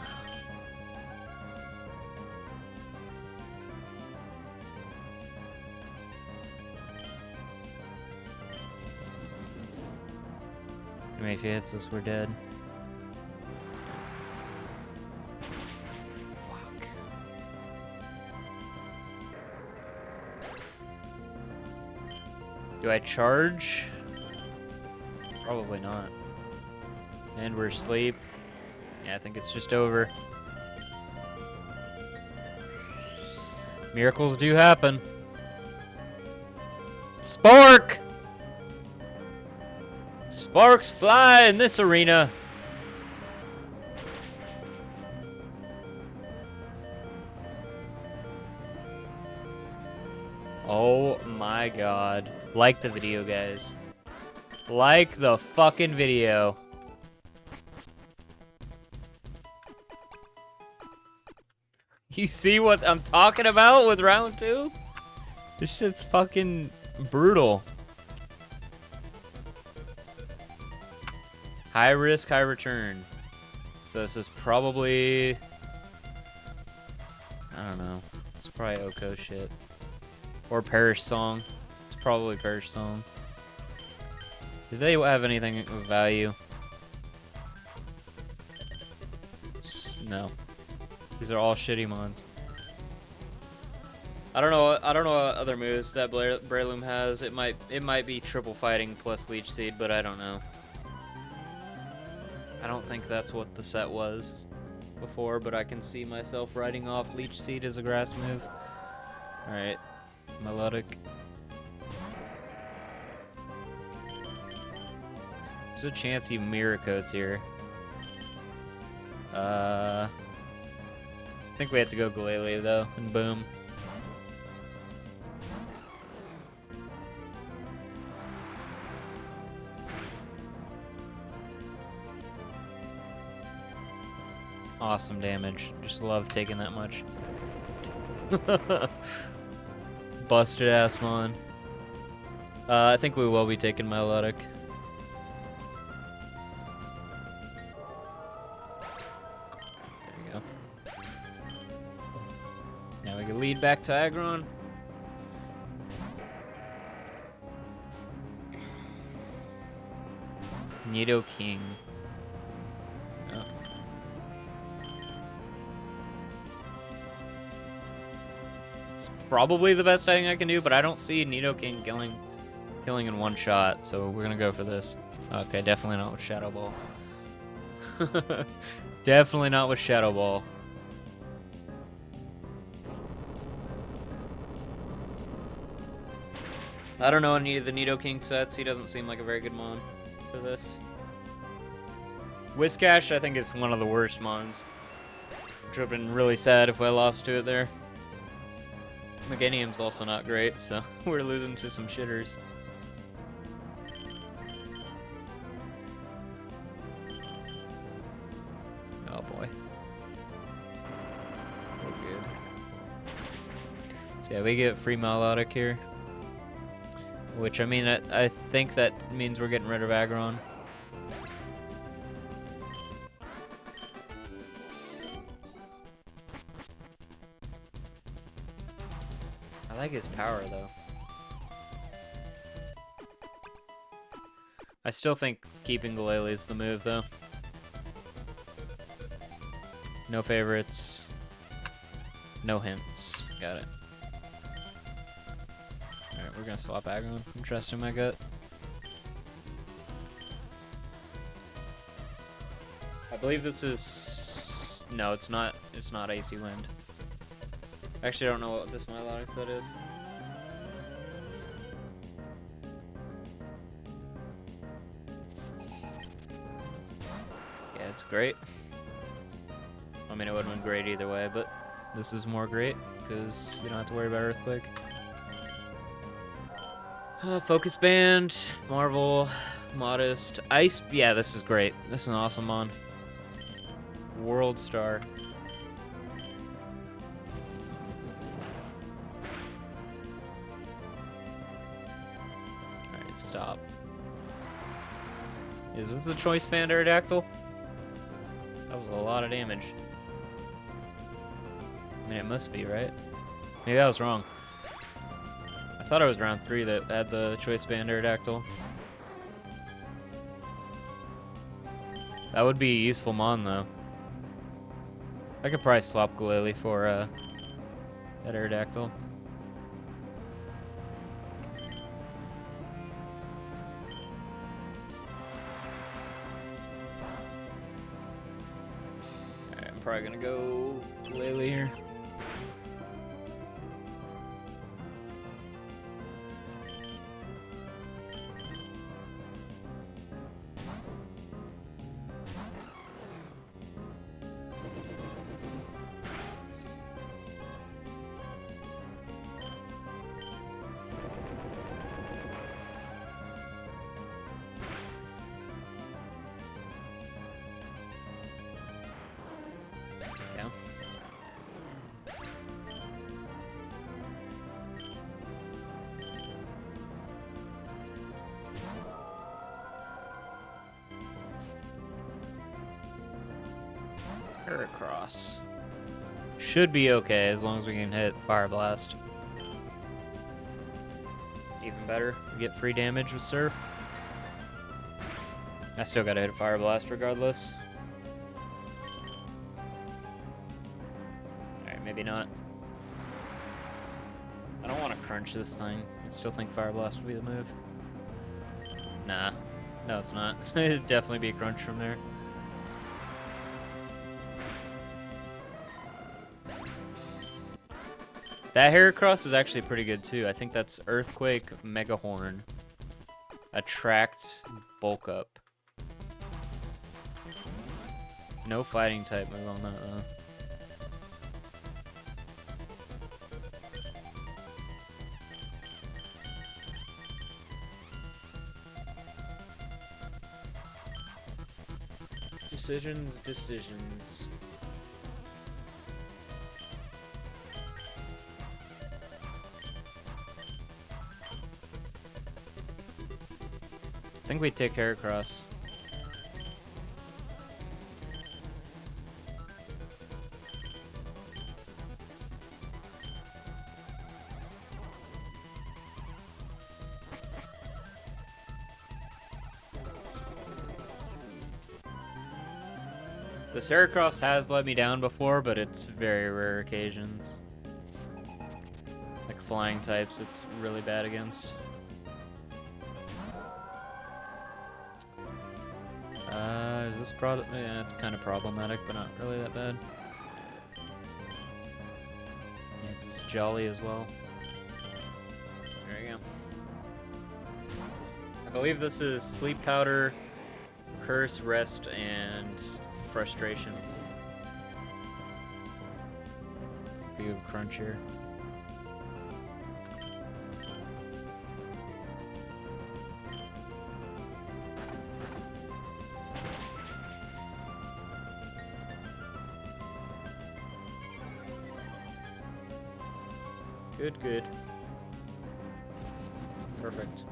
I mean, if he hits us, we're dead. Fuck. Do I charge? Probably not. And we're asleep. Yeah, I think it's just over. Miracles do happen. Spark! Sparks fly in this arena. Oh my god. Like the video, guys. Like the fucking video. You see what I'm talking about with round 2? This shit's fucking brutal. High risk, high return. So this is probably... I don't know. It's probably Oko shit. Or Perish Song. It's probably Perish Song. Did they have anything of value? No. These are all shitty mons. I don't know what other moves that Breloom has. It might be triple fighting plus Leech Seed, but I don't know. I don't think that's what the set was before, but I can see myself writing off Leech Seed as a grass move. Alright. Melodic. There's a chance he Mirror Coats here. I think we have to go Glalie though, and boom. Awesome damage. Just love taking that much. Busted ass mon. I think we will be taking Melodic. There we go. Now we can lead back to Aggron. Nidoking. Oh. It's probably the best thing I can do, but I don't see Nidoking killing in one shot, so we're gonna go for this. Okay, definitely not with Shadow Ball. Definitely not with Shadow Ball. I don't know any of the Nidoking sets. He doesn't seem like a very good mon for this. Whiscash, I think, is one of the worst mons. Which would have been really sad if I lost to it there. Meganium's also not great, so we're losing to some shitters. Oh boy. Oh good. So yeah, we get free Melodic here. Which, I mean, I think that means we're getting rid of Aggron. I like his power, though. I still think keeping Glalie is the move, though. No favorites. No hints. Got it. Alright, we're gonna swap Aggron. I'm trusting my gut. I believe this is... No, it's not. It's not AC Wind. Actually, I don't know what this Melodic set is. Yeah, it's great. I mean, it would have been great either way, but this is more great because you don't have to worry about Earthquake. Focus Band, Marvel, Modest, Ice. Yeah, this is great. This is an awesome mon. World Star. Alright, stop. Is this a Choice Band Aerodactyl? That was a lot of damage. I mean, it must be, right? Maybe I was wrong. I thought it was round 3 that had the Choice Band Aerodactyl. That would be a useful mon, though. I could probably swap Glalie for that Aerodactyl. Alright, I'm probably gonna go Glalie here. Heracross. Should be okay as long as we can hit Fire Blast. Even better, we get free damage with Surf. I still gotta hit a Fire Blast regardless. Alright, maybe not. I don't want to crunch this thing. I still think Fire Blast would be the move. Nah. No, it's not. It'd definitely be a crunch from there. That Heracross is actually pretty good too. I think that's Earthquake, Mega Horn, Attract, Bulk Up. No fighting type move on that though. Decisions. I think we take Heracross. This Heracross has let me down before, but it's very rare occasions. Like flying types, it's really bad against. Is this product? Yeah, it's kind of problematic, but not really that bad. Yeah, 'cause it's Jolly as well. There you go. I believe this is Sleep Powder, Curse, Rest, and Frustration. Big crunch here. Good. Perfect.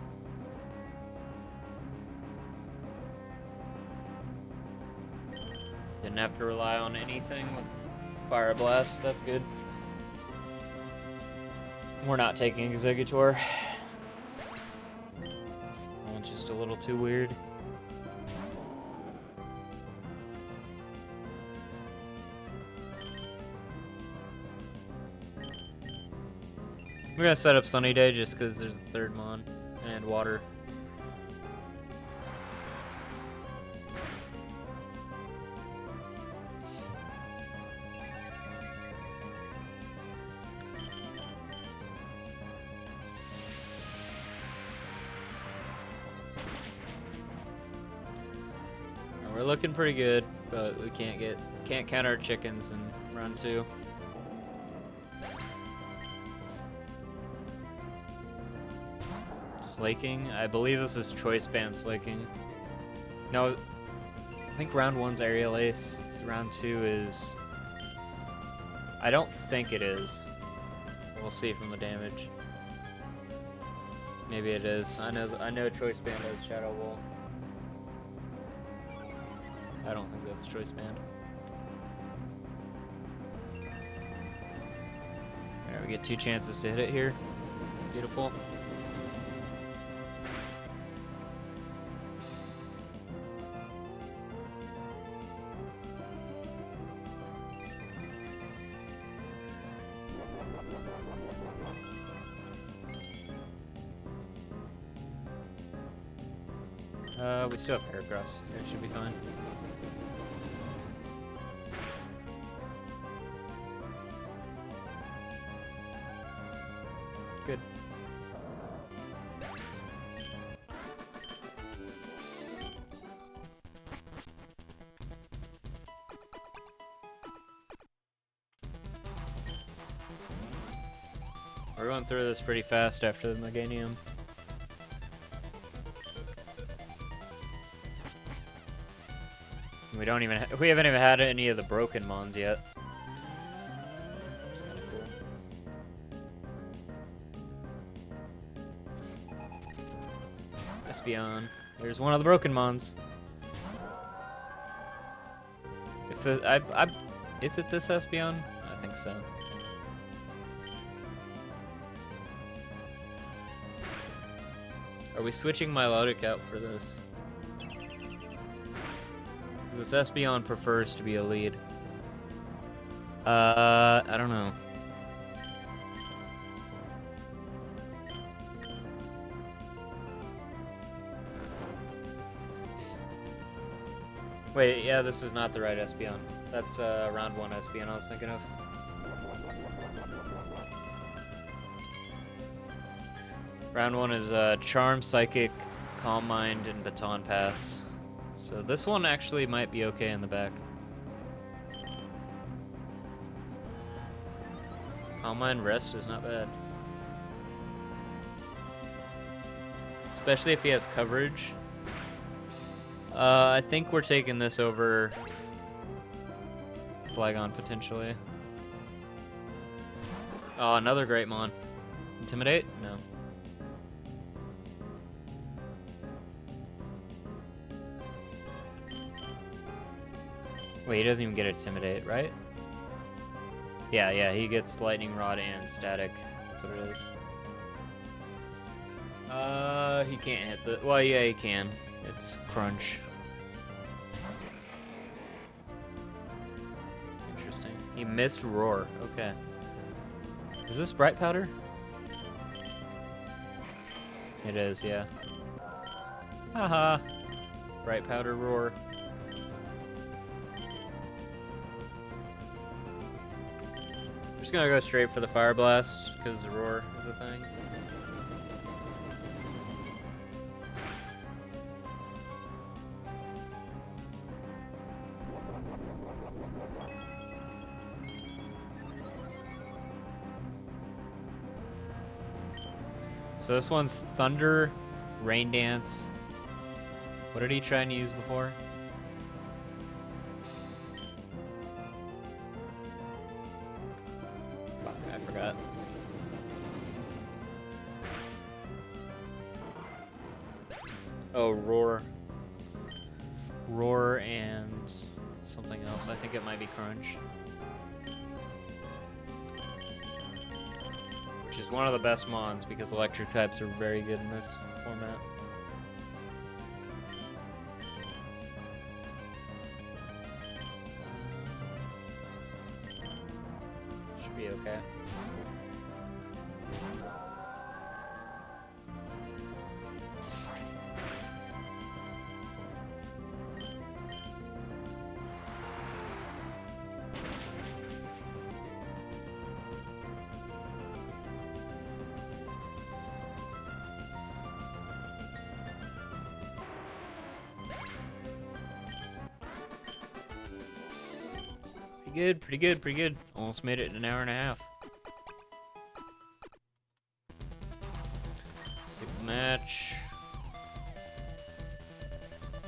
Didn't have to rely on anything with Fire Blast. That's good. We're not taking Executor. That one's just a little too weird. We're gonna set up Sunny Day just because there's a third Mon and water. And we're looking pretty good, but we can't count our chickens in round 2. Slaking? I believe this is Choice Band Slaking. No, I think round 1's Aerial Ace. Round 2 is... I don't think it is. We'll see from the damage. Maybe it is. I know Choice Band has Shadow Wall. I don't think that's Choice Band. Alright, we get 2 chances to hit it here. Beautiful. We still have Heracross. It should be fine. Good. We're going through this pretty fast after the Meganium. We haven't even had any of the broken Mons yet. It's kind of cool. Espeon. There's one of the broken Mons. If the Is it this Espeon? I think so. Are we switching Milotic out for this? Because this Espeon prefers to be a lead. I don't know. Wait, yeah, this is not the right Espeon. That's round 1 Espeon I was thinking of. Round 1 is Charm, Psychic, Calm Mind, and Baton Pass. So this one actually might be okay in the back. Calm Mind Rest is not bad. Especially if he has coverage. I think we're taking this over Flygon potentially. Oh, another Great Mon. Intimidate? No. Wait, he doesn't even get Intimidate, right? Yeah, he gets Lightning Rod and Static. That's what it is. He can't hit the... Well, yeah, he can. It's Crunch. Interesting. He missed Roar. Okay. Is this Bright Powder? It is, yeah. Haha. Bright Powder Roar. I'm just gonna go straight for the Fire Blast because the Roar is a thing. So this one's Thunder, Rain Dance. What did he try and use before? Fuck, I forgot. Oh, Roar. Roar and something else. I think it might be Crunch. Which is one of the best mons because electric types are very good in this format. Should be okay. Pretty good. Almost made it in an hour and a half. 6th match.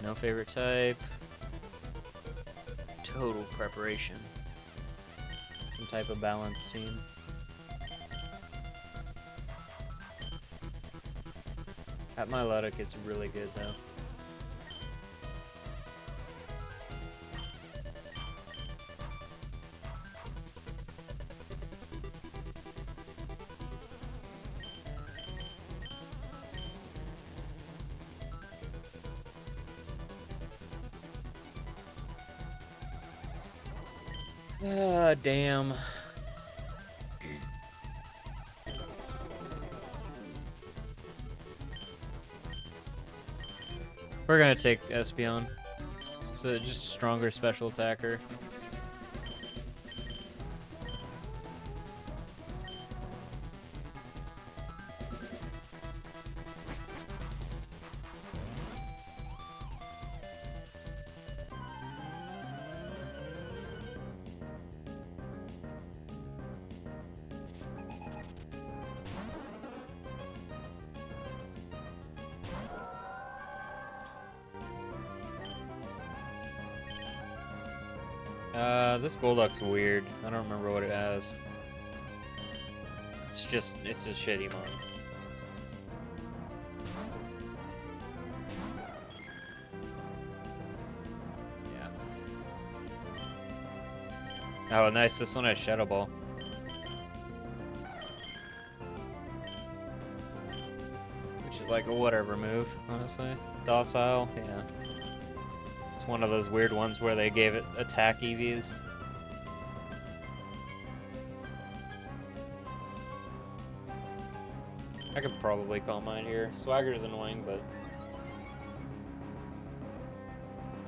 No favorite type. Total preparation. Some type of balanced team. That Milotic is really good though. Ah, damn. We're gonna take Espeon. It's a just stronger special attacker. This Golduck's weird. I don't remember what it has. It's a shitty mon. Yeah. Oh, nice. This one has Shadow Ball. Which is like a whatever move, honestly. Docile, yeah. It's one of those weird ones where they gave it attack EVs. I could probably call mine here. Swagger is annoying, but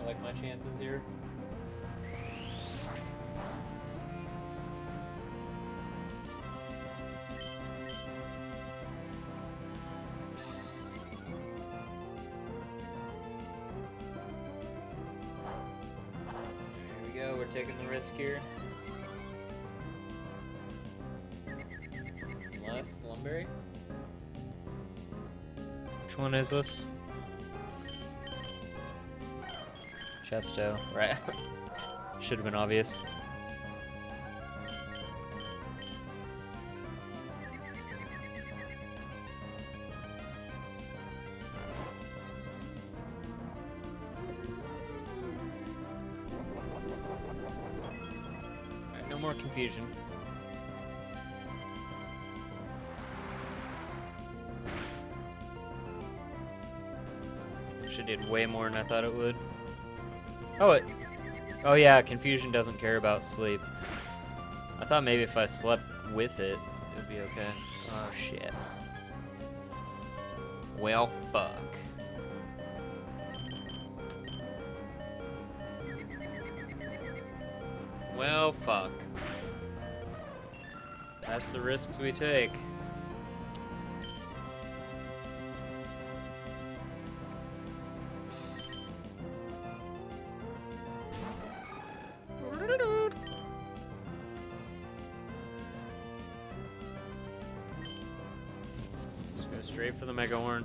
I like my chances here. There we go, we're taking the risk here. Unless, Lumberry? Which one is this? Chesto, right. Should have been obvious. Alright, no more confusion. Actually did way more than I thought it would. Oh yeah, confusion doesn't care about sleep. I thought maybe if I slept with it, it would be okay. Oh shit. Well, fuck. Well, fuck. That's the risks we take. Just go straight for the Mega Horn.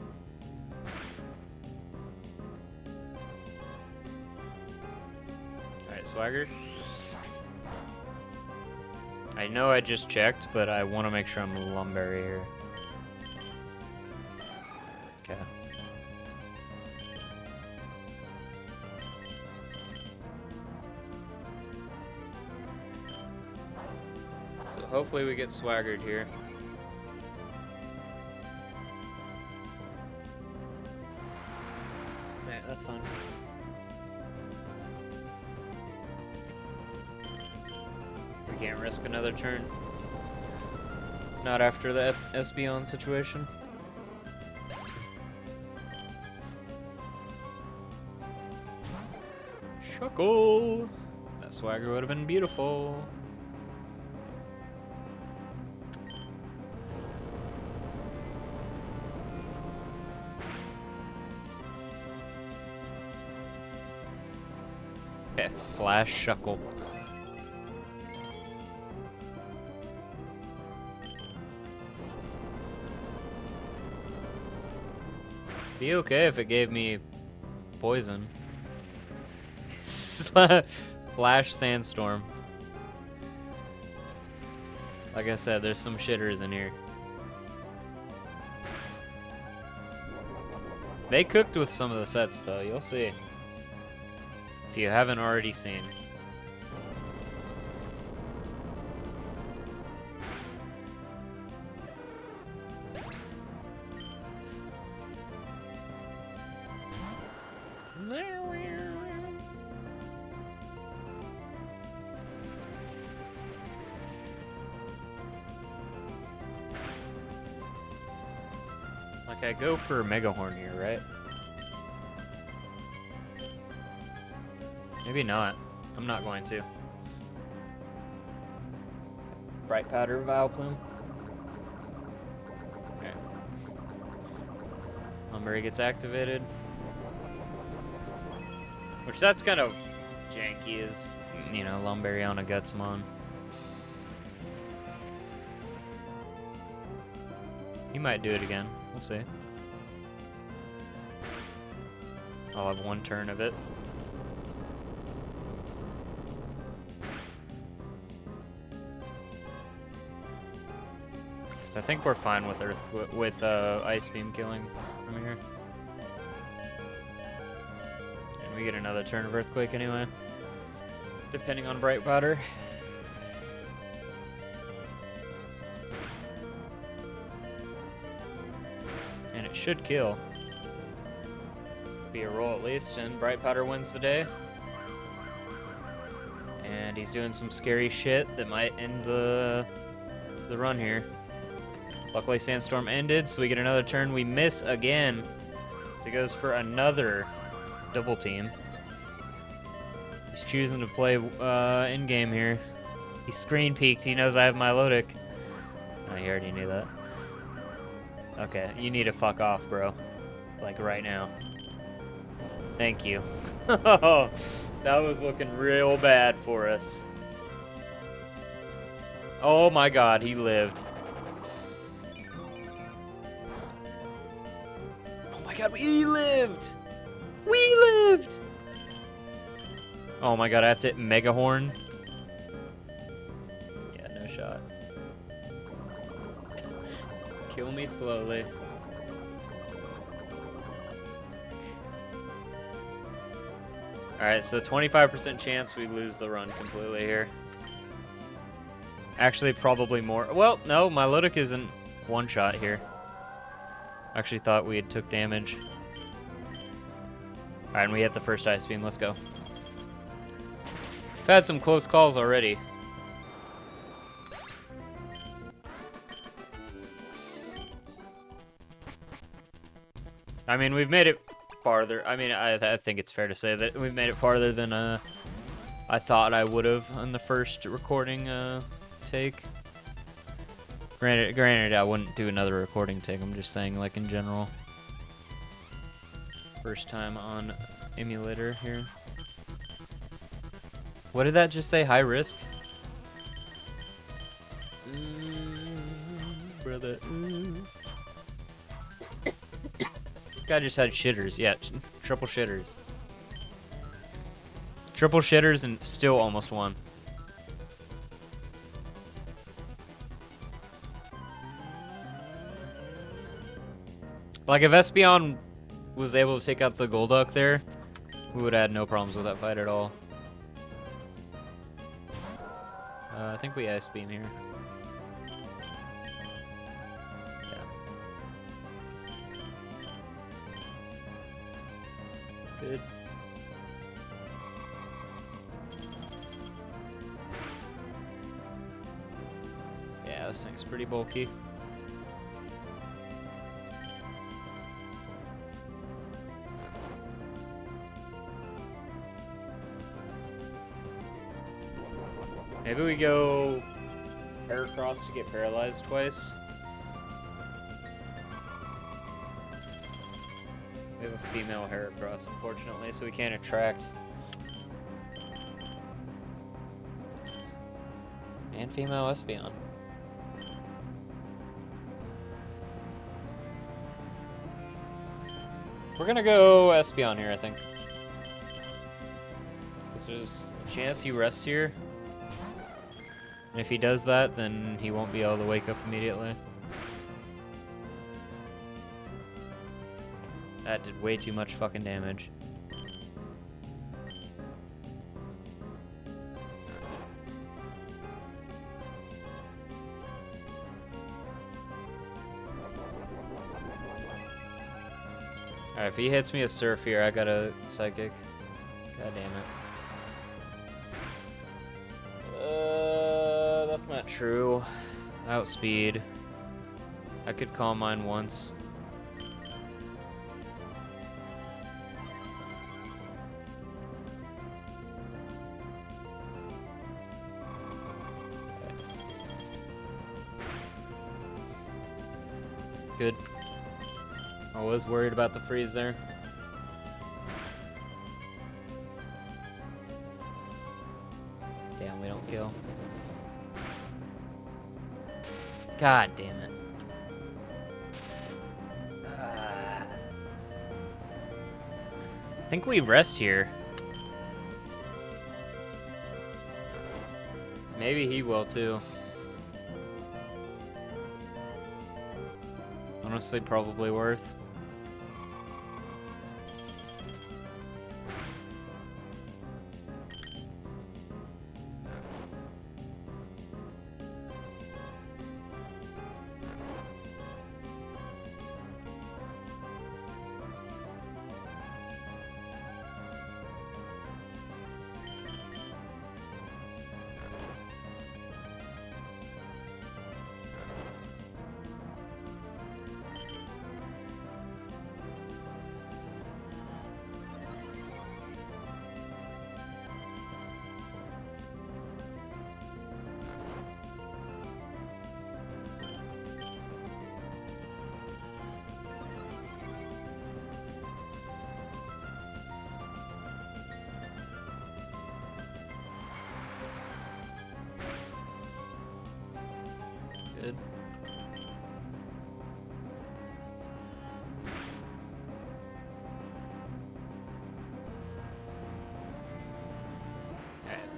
Alright, Swagger. I know I just checked, but I want to make sure I'm Lumberry here. Okay. So hopefully we get swaggered here. Yeah, that's fine. We can't risk another turn. Not after the Espeon situation. Shuckle! That swagger would have been beautiful. Okay, Flash Shuckle. Be okay if it gave me poison. Flash Sandstorm. Like I said, there's some shitters in here. They cooked with some of the sets though, you'll see. If you haven't already seen. Like, I go for Mega Horn here, right? Maybe not. I'm not going to. Bright Powder, Vileplume. Okay. Lumberry gets activated. Which that's kind of janky is, you know, Lumberry on a Gutsmon. He might do it again. We'll see. I'll have one turn of it. So I think we're fine with Ice Beam killing from here. And we get another turn of Earthquake anyway. Depending on Bright Powder. should kill. Be a roll at least, and Bright Powder wins the day. And he's doing some scary shit that might end the run here. Luckily, Sandstorm ended, so we get another turn. We miss again. So he goes for another double team. He's choosing to play in-game here. He screen peeked. He knows I have my Melodic. Oh, he already knew that. Okay, you need to fuck off, bro. Like, right now. Thank you. That was looking real bad for us. Oh my god, he lived. Oh my god, we lived! We lived! Oh my god, I have to hit Mega Horn. Yeah, no shot. Kill me slowly. Alright, so 25% chance we lose the run completely here. Actually, probably more. Well, no, my Melodic isn't one shot here. Actually thought we had took damage. Alright, and we hit the first Ice Beam. Let's go. We've had some close calls already. I mean, we've made it farther. I mean, I think it's fair to say that we've made it farther than I thought I would have on the first recording take. Granted, I wouldn't do another recording take. I'm just saying, like, in general. First time on emulator here. What did that just say? High risk? Brother. This guy just had shitters. Yeah, triple shitters. Triple shitters and still almost won. Like, if Espeon was able to take out the Golduck there, we would have had no problems with that fight at all. I think we Ice Beam here. Yeah. Good. Yeah, this thing's pretty bulky. Maybe we go Heracross to get paralyzed twice. We have a female Heracross, unfortunately, so we can't attract. And female Espeon. We're gonna go Espeon here, I think. Because there's a chance he rests here. And if he does that, then he won't be able to wake up immediately. That did way too much fucking damage. Alright, if he hits me a Surf here, I got a Psychic. God damn it. That's not true. Outspeed. I could Calm Mind once. Good. I was worried about the freeze there. Damn, we don't kill. God damn it. I think we rest here. Maybe he will too. Honestly, probably worth.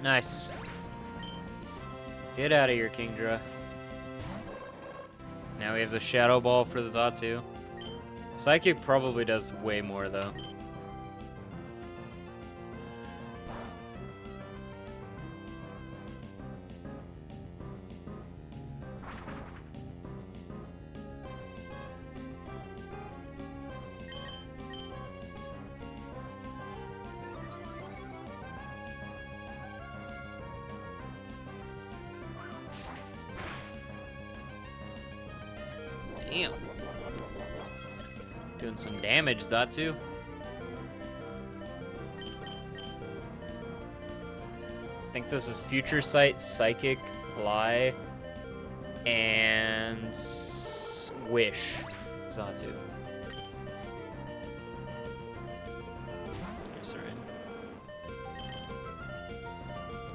Nice. Get out of here, Kingdra. Now we have the Shadow Ball for the Xatu. Psychic probably does way more, though. Damn. Doing some damage, Xatu. I think this is Future Sight, Psychic, Fly, and Wish. Xatu.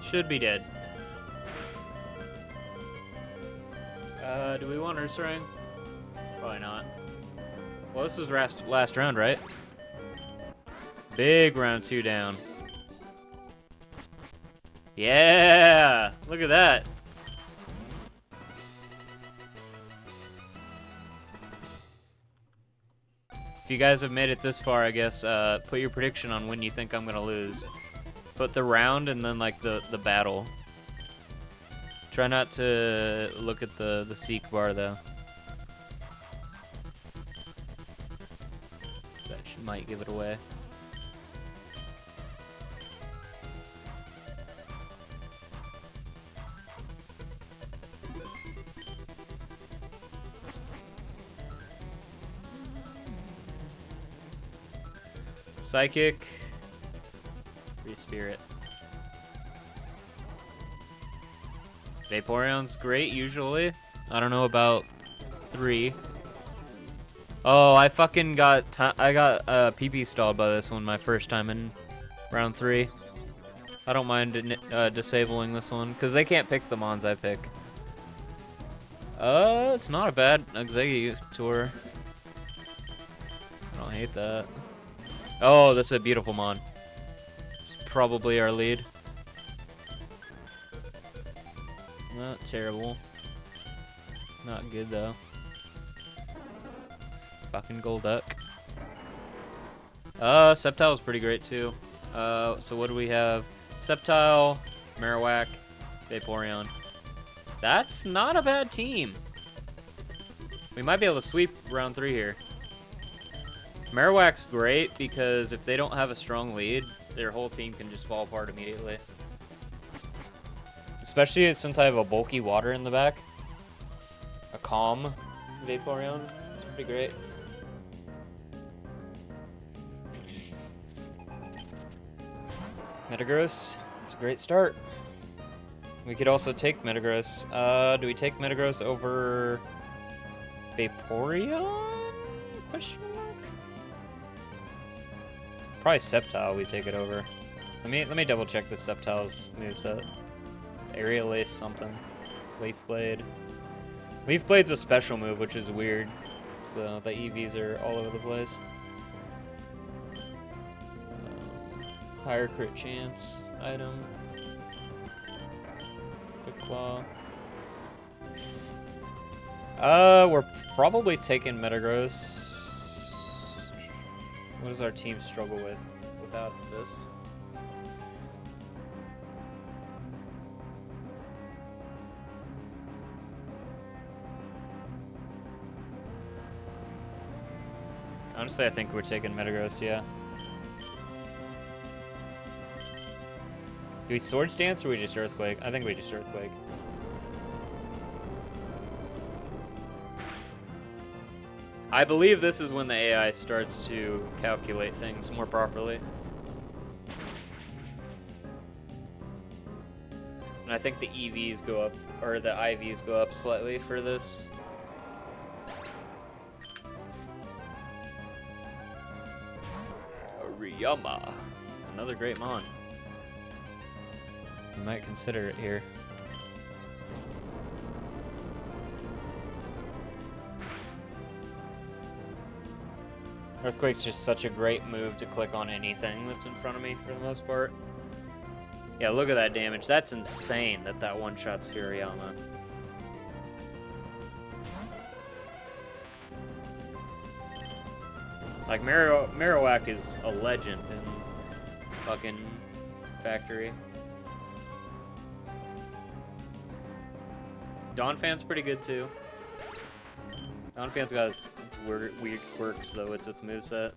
Should be dead. Do we want Ursaring? Probably not. Well, this was last round, right? Big round 2 down. Yeah! Look at that. If you guys have made it this far, I guess, put your prediction on when you think I'm gonna lose. Put the round and then, like, the battle. Try not to look at the seek bar, though. That might give it away. Psychic. Free Spirit. Vaporeon's great, usually. I don't know about 3. Oh, I fucking got PP stalled by this one my first time in round 3. I don't mind disabling this one, because they can't pick the mons I pick. It's not a bad Exeggutor. I don't hate that. Oh, that's a beautiful mon. It's probably our lead. Not terrible. Not good, though. Fucking Golduck. Sceptile's pretty great, too. So what do we have? Sceptile, Marowak, Vaporeon. That's not a bad team. We might be able to sweep round 3 here. Marowak's great because if they don't have a strong lead, their whole team can just fall apart immediately. Especially since I have a bulky water in the back. A calm Vaporeon. It's pretty great. Metagross. It's a great start. We could also take Metagross. Do we take Metagross over Vaporeon? Question mark? Probably Sceptile we take it over. Let me double check the Sceptile's moveset. It's Aerial Ace something. Leaf Blade. Leaf Blade's a special move, which is weird. So the EVs are all over the place. Higher crit chance item. Quick Claw. We're probably taking Metagross. What does our team struggle with without this? Honestly, I think we're taking Metagross, yeah. Do we Swords Dance or we just Earthquake? I think we just Earthquake. I believe this is when the AI starts to calculate things more properly. And I think the EVs go up, or the IVs go up slightly for this. Ariyama. Another great mon. You might consider it here. Earthquake's just such a great move to click on anything that's in front of me for the most part. Yeah, look at that damage. That's insane that that one-shots Hirayama. Like, Marowak is a legend in fucking Factory. Donphan's pretty good, too. Donphan's got its weird quirks, though. It's with the moveset.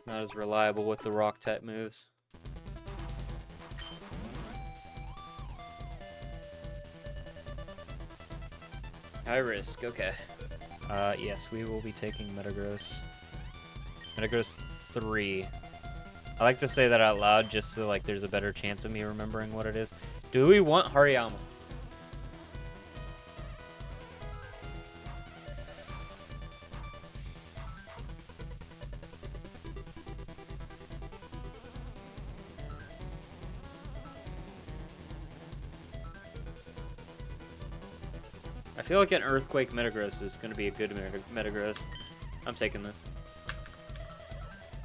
Not as reliable with the rock-type moves. High risk, okay. Yes, we will be taking Metagross. Metagross 3. I like to say that out loud just so like there's a better chance of me remembering what it is. Do we want Hariyama? I feel like an Earthquake Metagross is going to be a good Metagross. I'm taking this.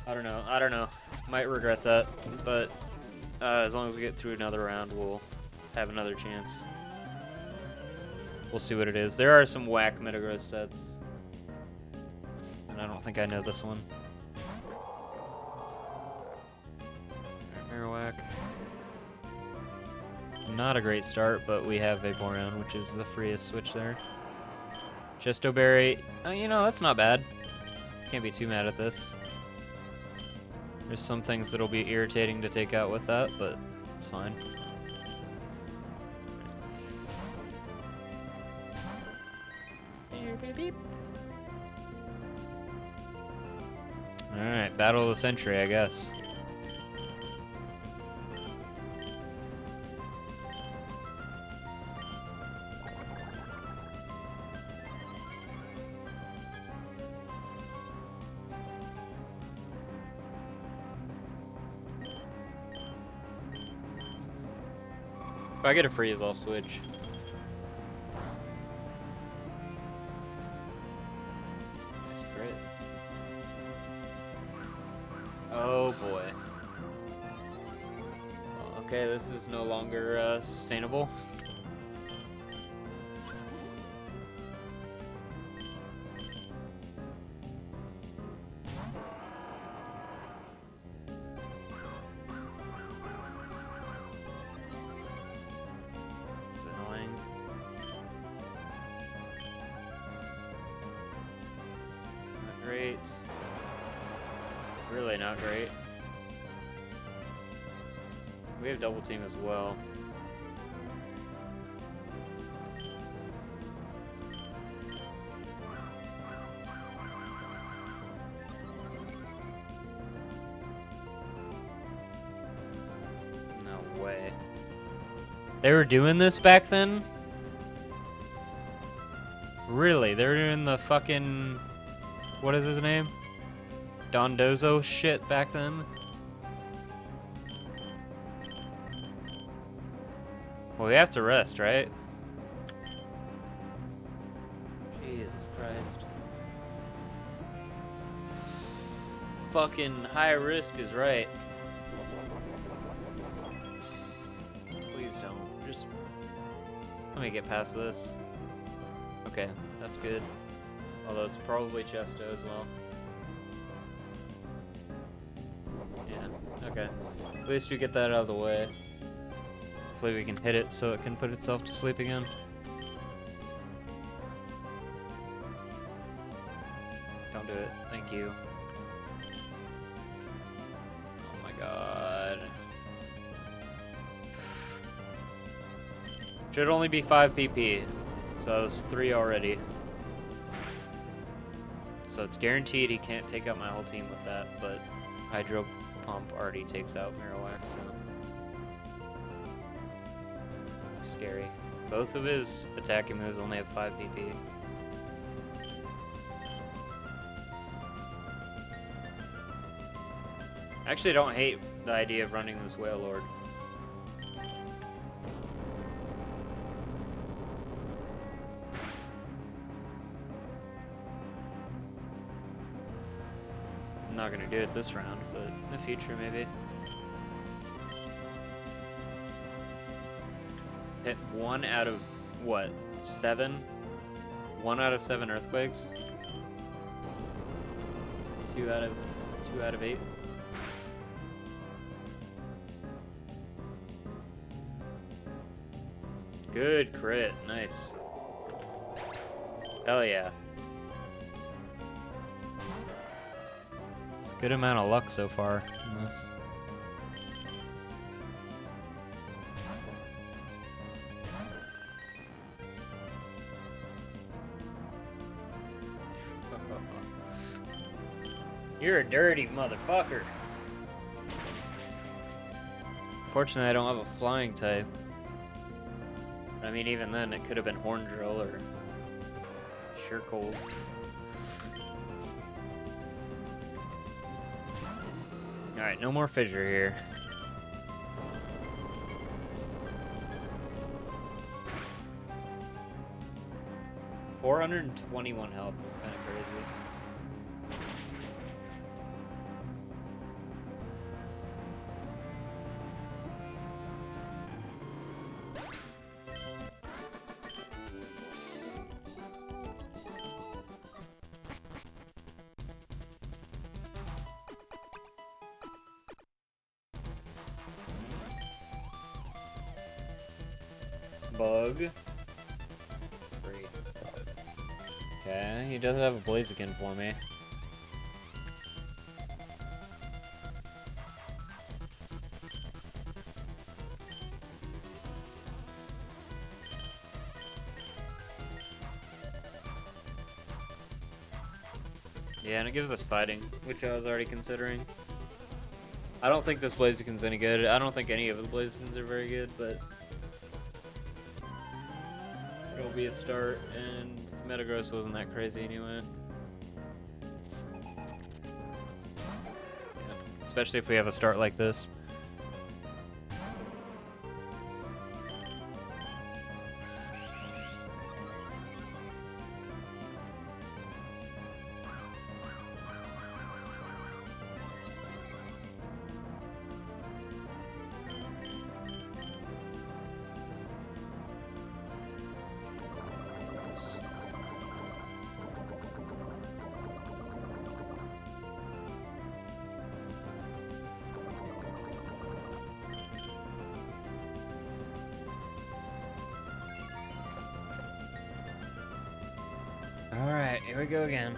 I don't know. Might regret that, but as long as we get through another round, we'll have another chance. We'll see what it is. There are some whack Metagross sets, and I don't think I know this one. Marowak. Not a great start, but we have Vaporeon, which is the freest switch there. Chesto Berry, you know, that's not bad. Can't be too mad at this. There's some things that'll be irritating to take out with that, but it's fine. Alright, Battle of the Century, I guess. If I get a freeze, I'll switch. Nice crit. Oh boy. Okay, this is no longer sustainable. It's annoying. Not great. Really not great. We have double team as well. No way. They were doing this back then? Really? They were doing the fucking... What is his name? Dondozo shit back then? Well, we have to rest, right? Jesus Christ. Fucking high risk is right. Please don't. Just let me get past this. Okay, that's good. Although it's probably Chesto as well. Yeah, okay. At least we get that out of the way. Hopefully we can hit it so it can put itself to sleep again. Don't do it. Thank you. Oh my god. Should only be 5 PP. So that was 3 already. So it's guaranteed he can't take out my whole team with that, but Hydro Pump already takes out Marowak, so... Scary. Both of his attacking moves only have 5 PP. I actually don't hate the idea of running this Whale Lord. I'm not gonna do it this round, but in the future maybe. hit 1 out of, what, 7? 1 out of 7 earthquakes? 2 out of 8? Good crit, nice. Hell yeah. It's a good amount of luck so far in this. You're a dirty motherfucker. Fortunately, I don't have a flying type. I mean, even then, it could have been Horn Drill or Sure Cold. Alright, no more fissure here. $421 health is kind of crazy. Bug. Great. Okay, he does have a Blaziken for me. Yeah, and it gives us fighting, which I was already considering. I don't think this Blaziken's any good. I don't think any of the Blazikens are very good, but it'll be a start, and Metagross wasn't that crazy anyway. Yeah, especially if we have a start like this. Alright, here we go again.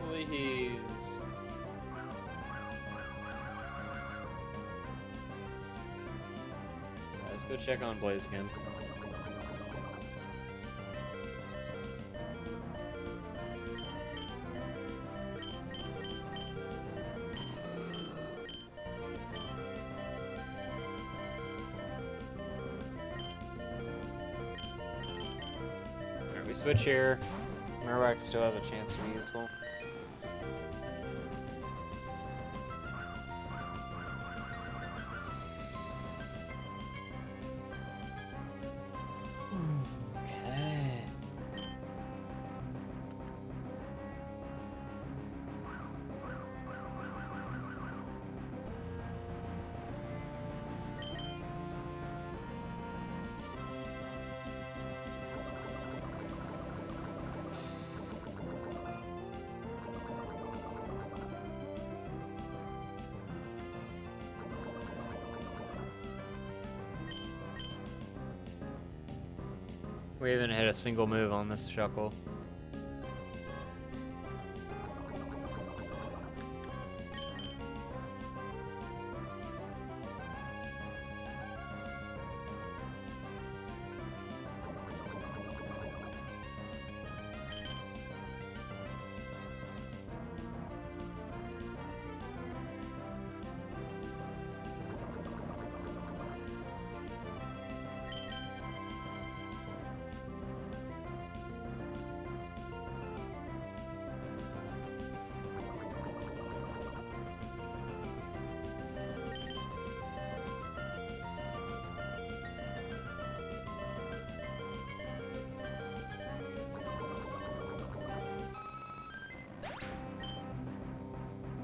Please. Let's go check on Blaziken. Alright, we switch here. Marowak still has a chance to be useful. Okay. We haven't hit a single move on this Shuckle.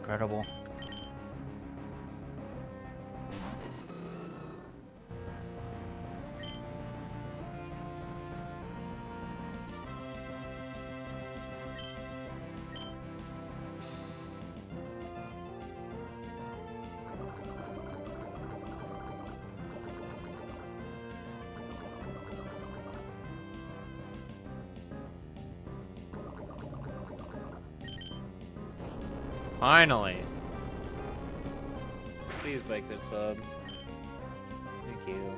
Incredible. Finally. Please make this sub. Thank you.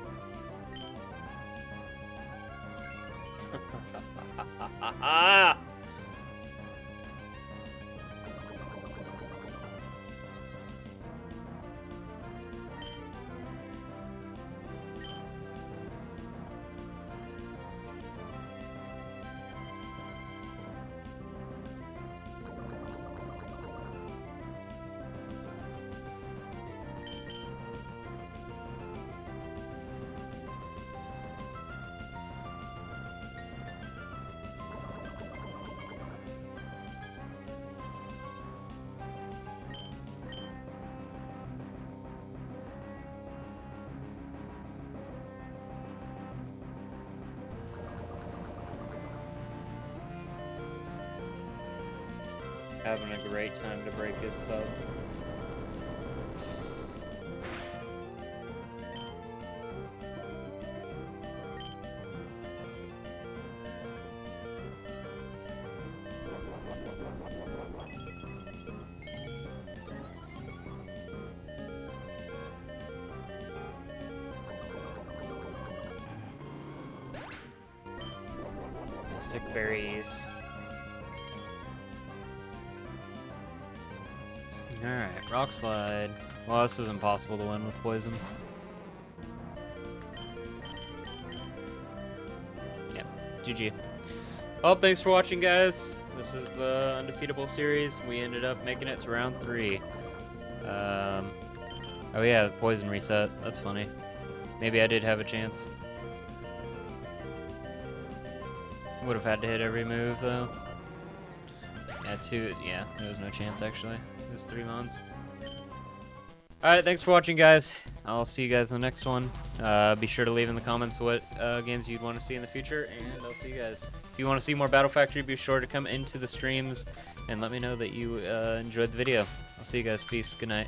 Having a great time to break his sub. Sick berries. Alright, rock slide. Well, this is impossible to win with poison. Yep, GG. Well, thanks for watching, guys. This is the Undefeatable series. We ended up making it to round 3. Oh yeah, the poison reset. That's funny. Maybe I did have a chance. Would have had to hit every move, though. Yeah, there was no chance, actually. It was 3 mons. Alright, thanks for watching, guys. I'll see you guys in the next one. Be sure to leave in the comments what games you'd want to see in the future, and I'll see you guys. If you want to see more Battle Factory, be sure to come into the streams and let me know that you enjoyed the video. I'll see you guys. Peace. Good night.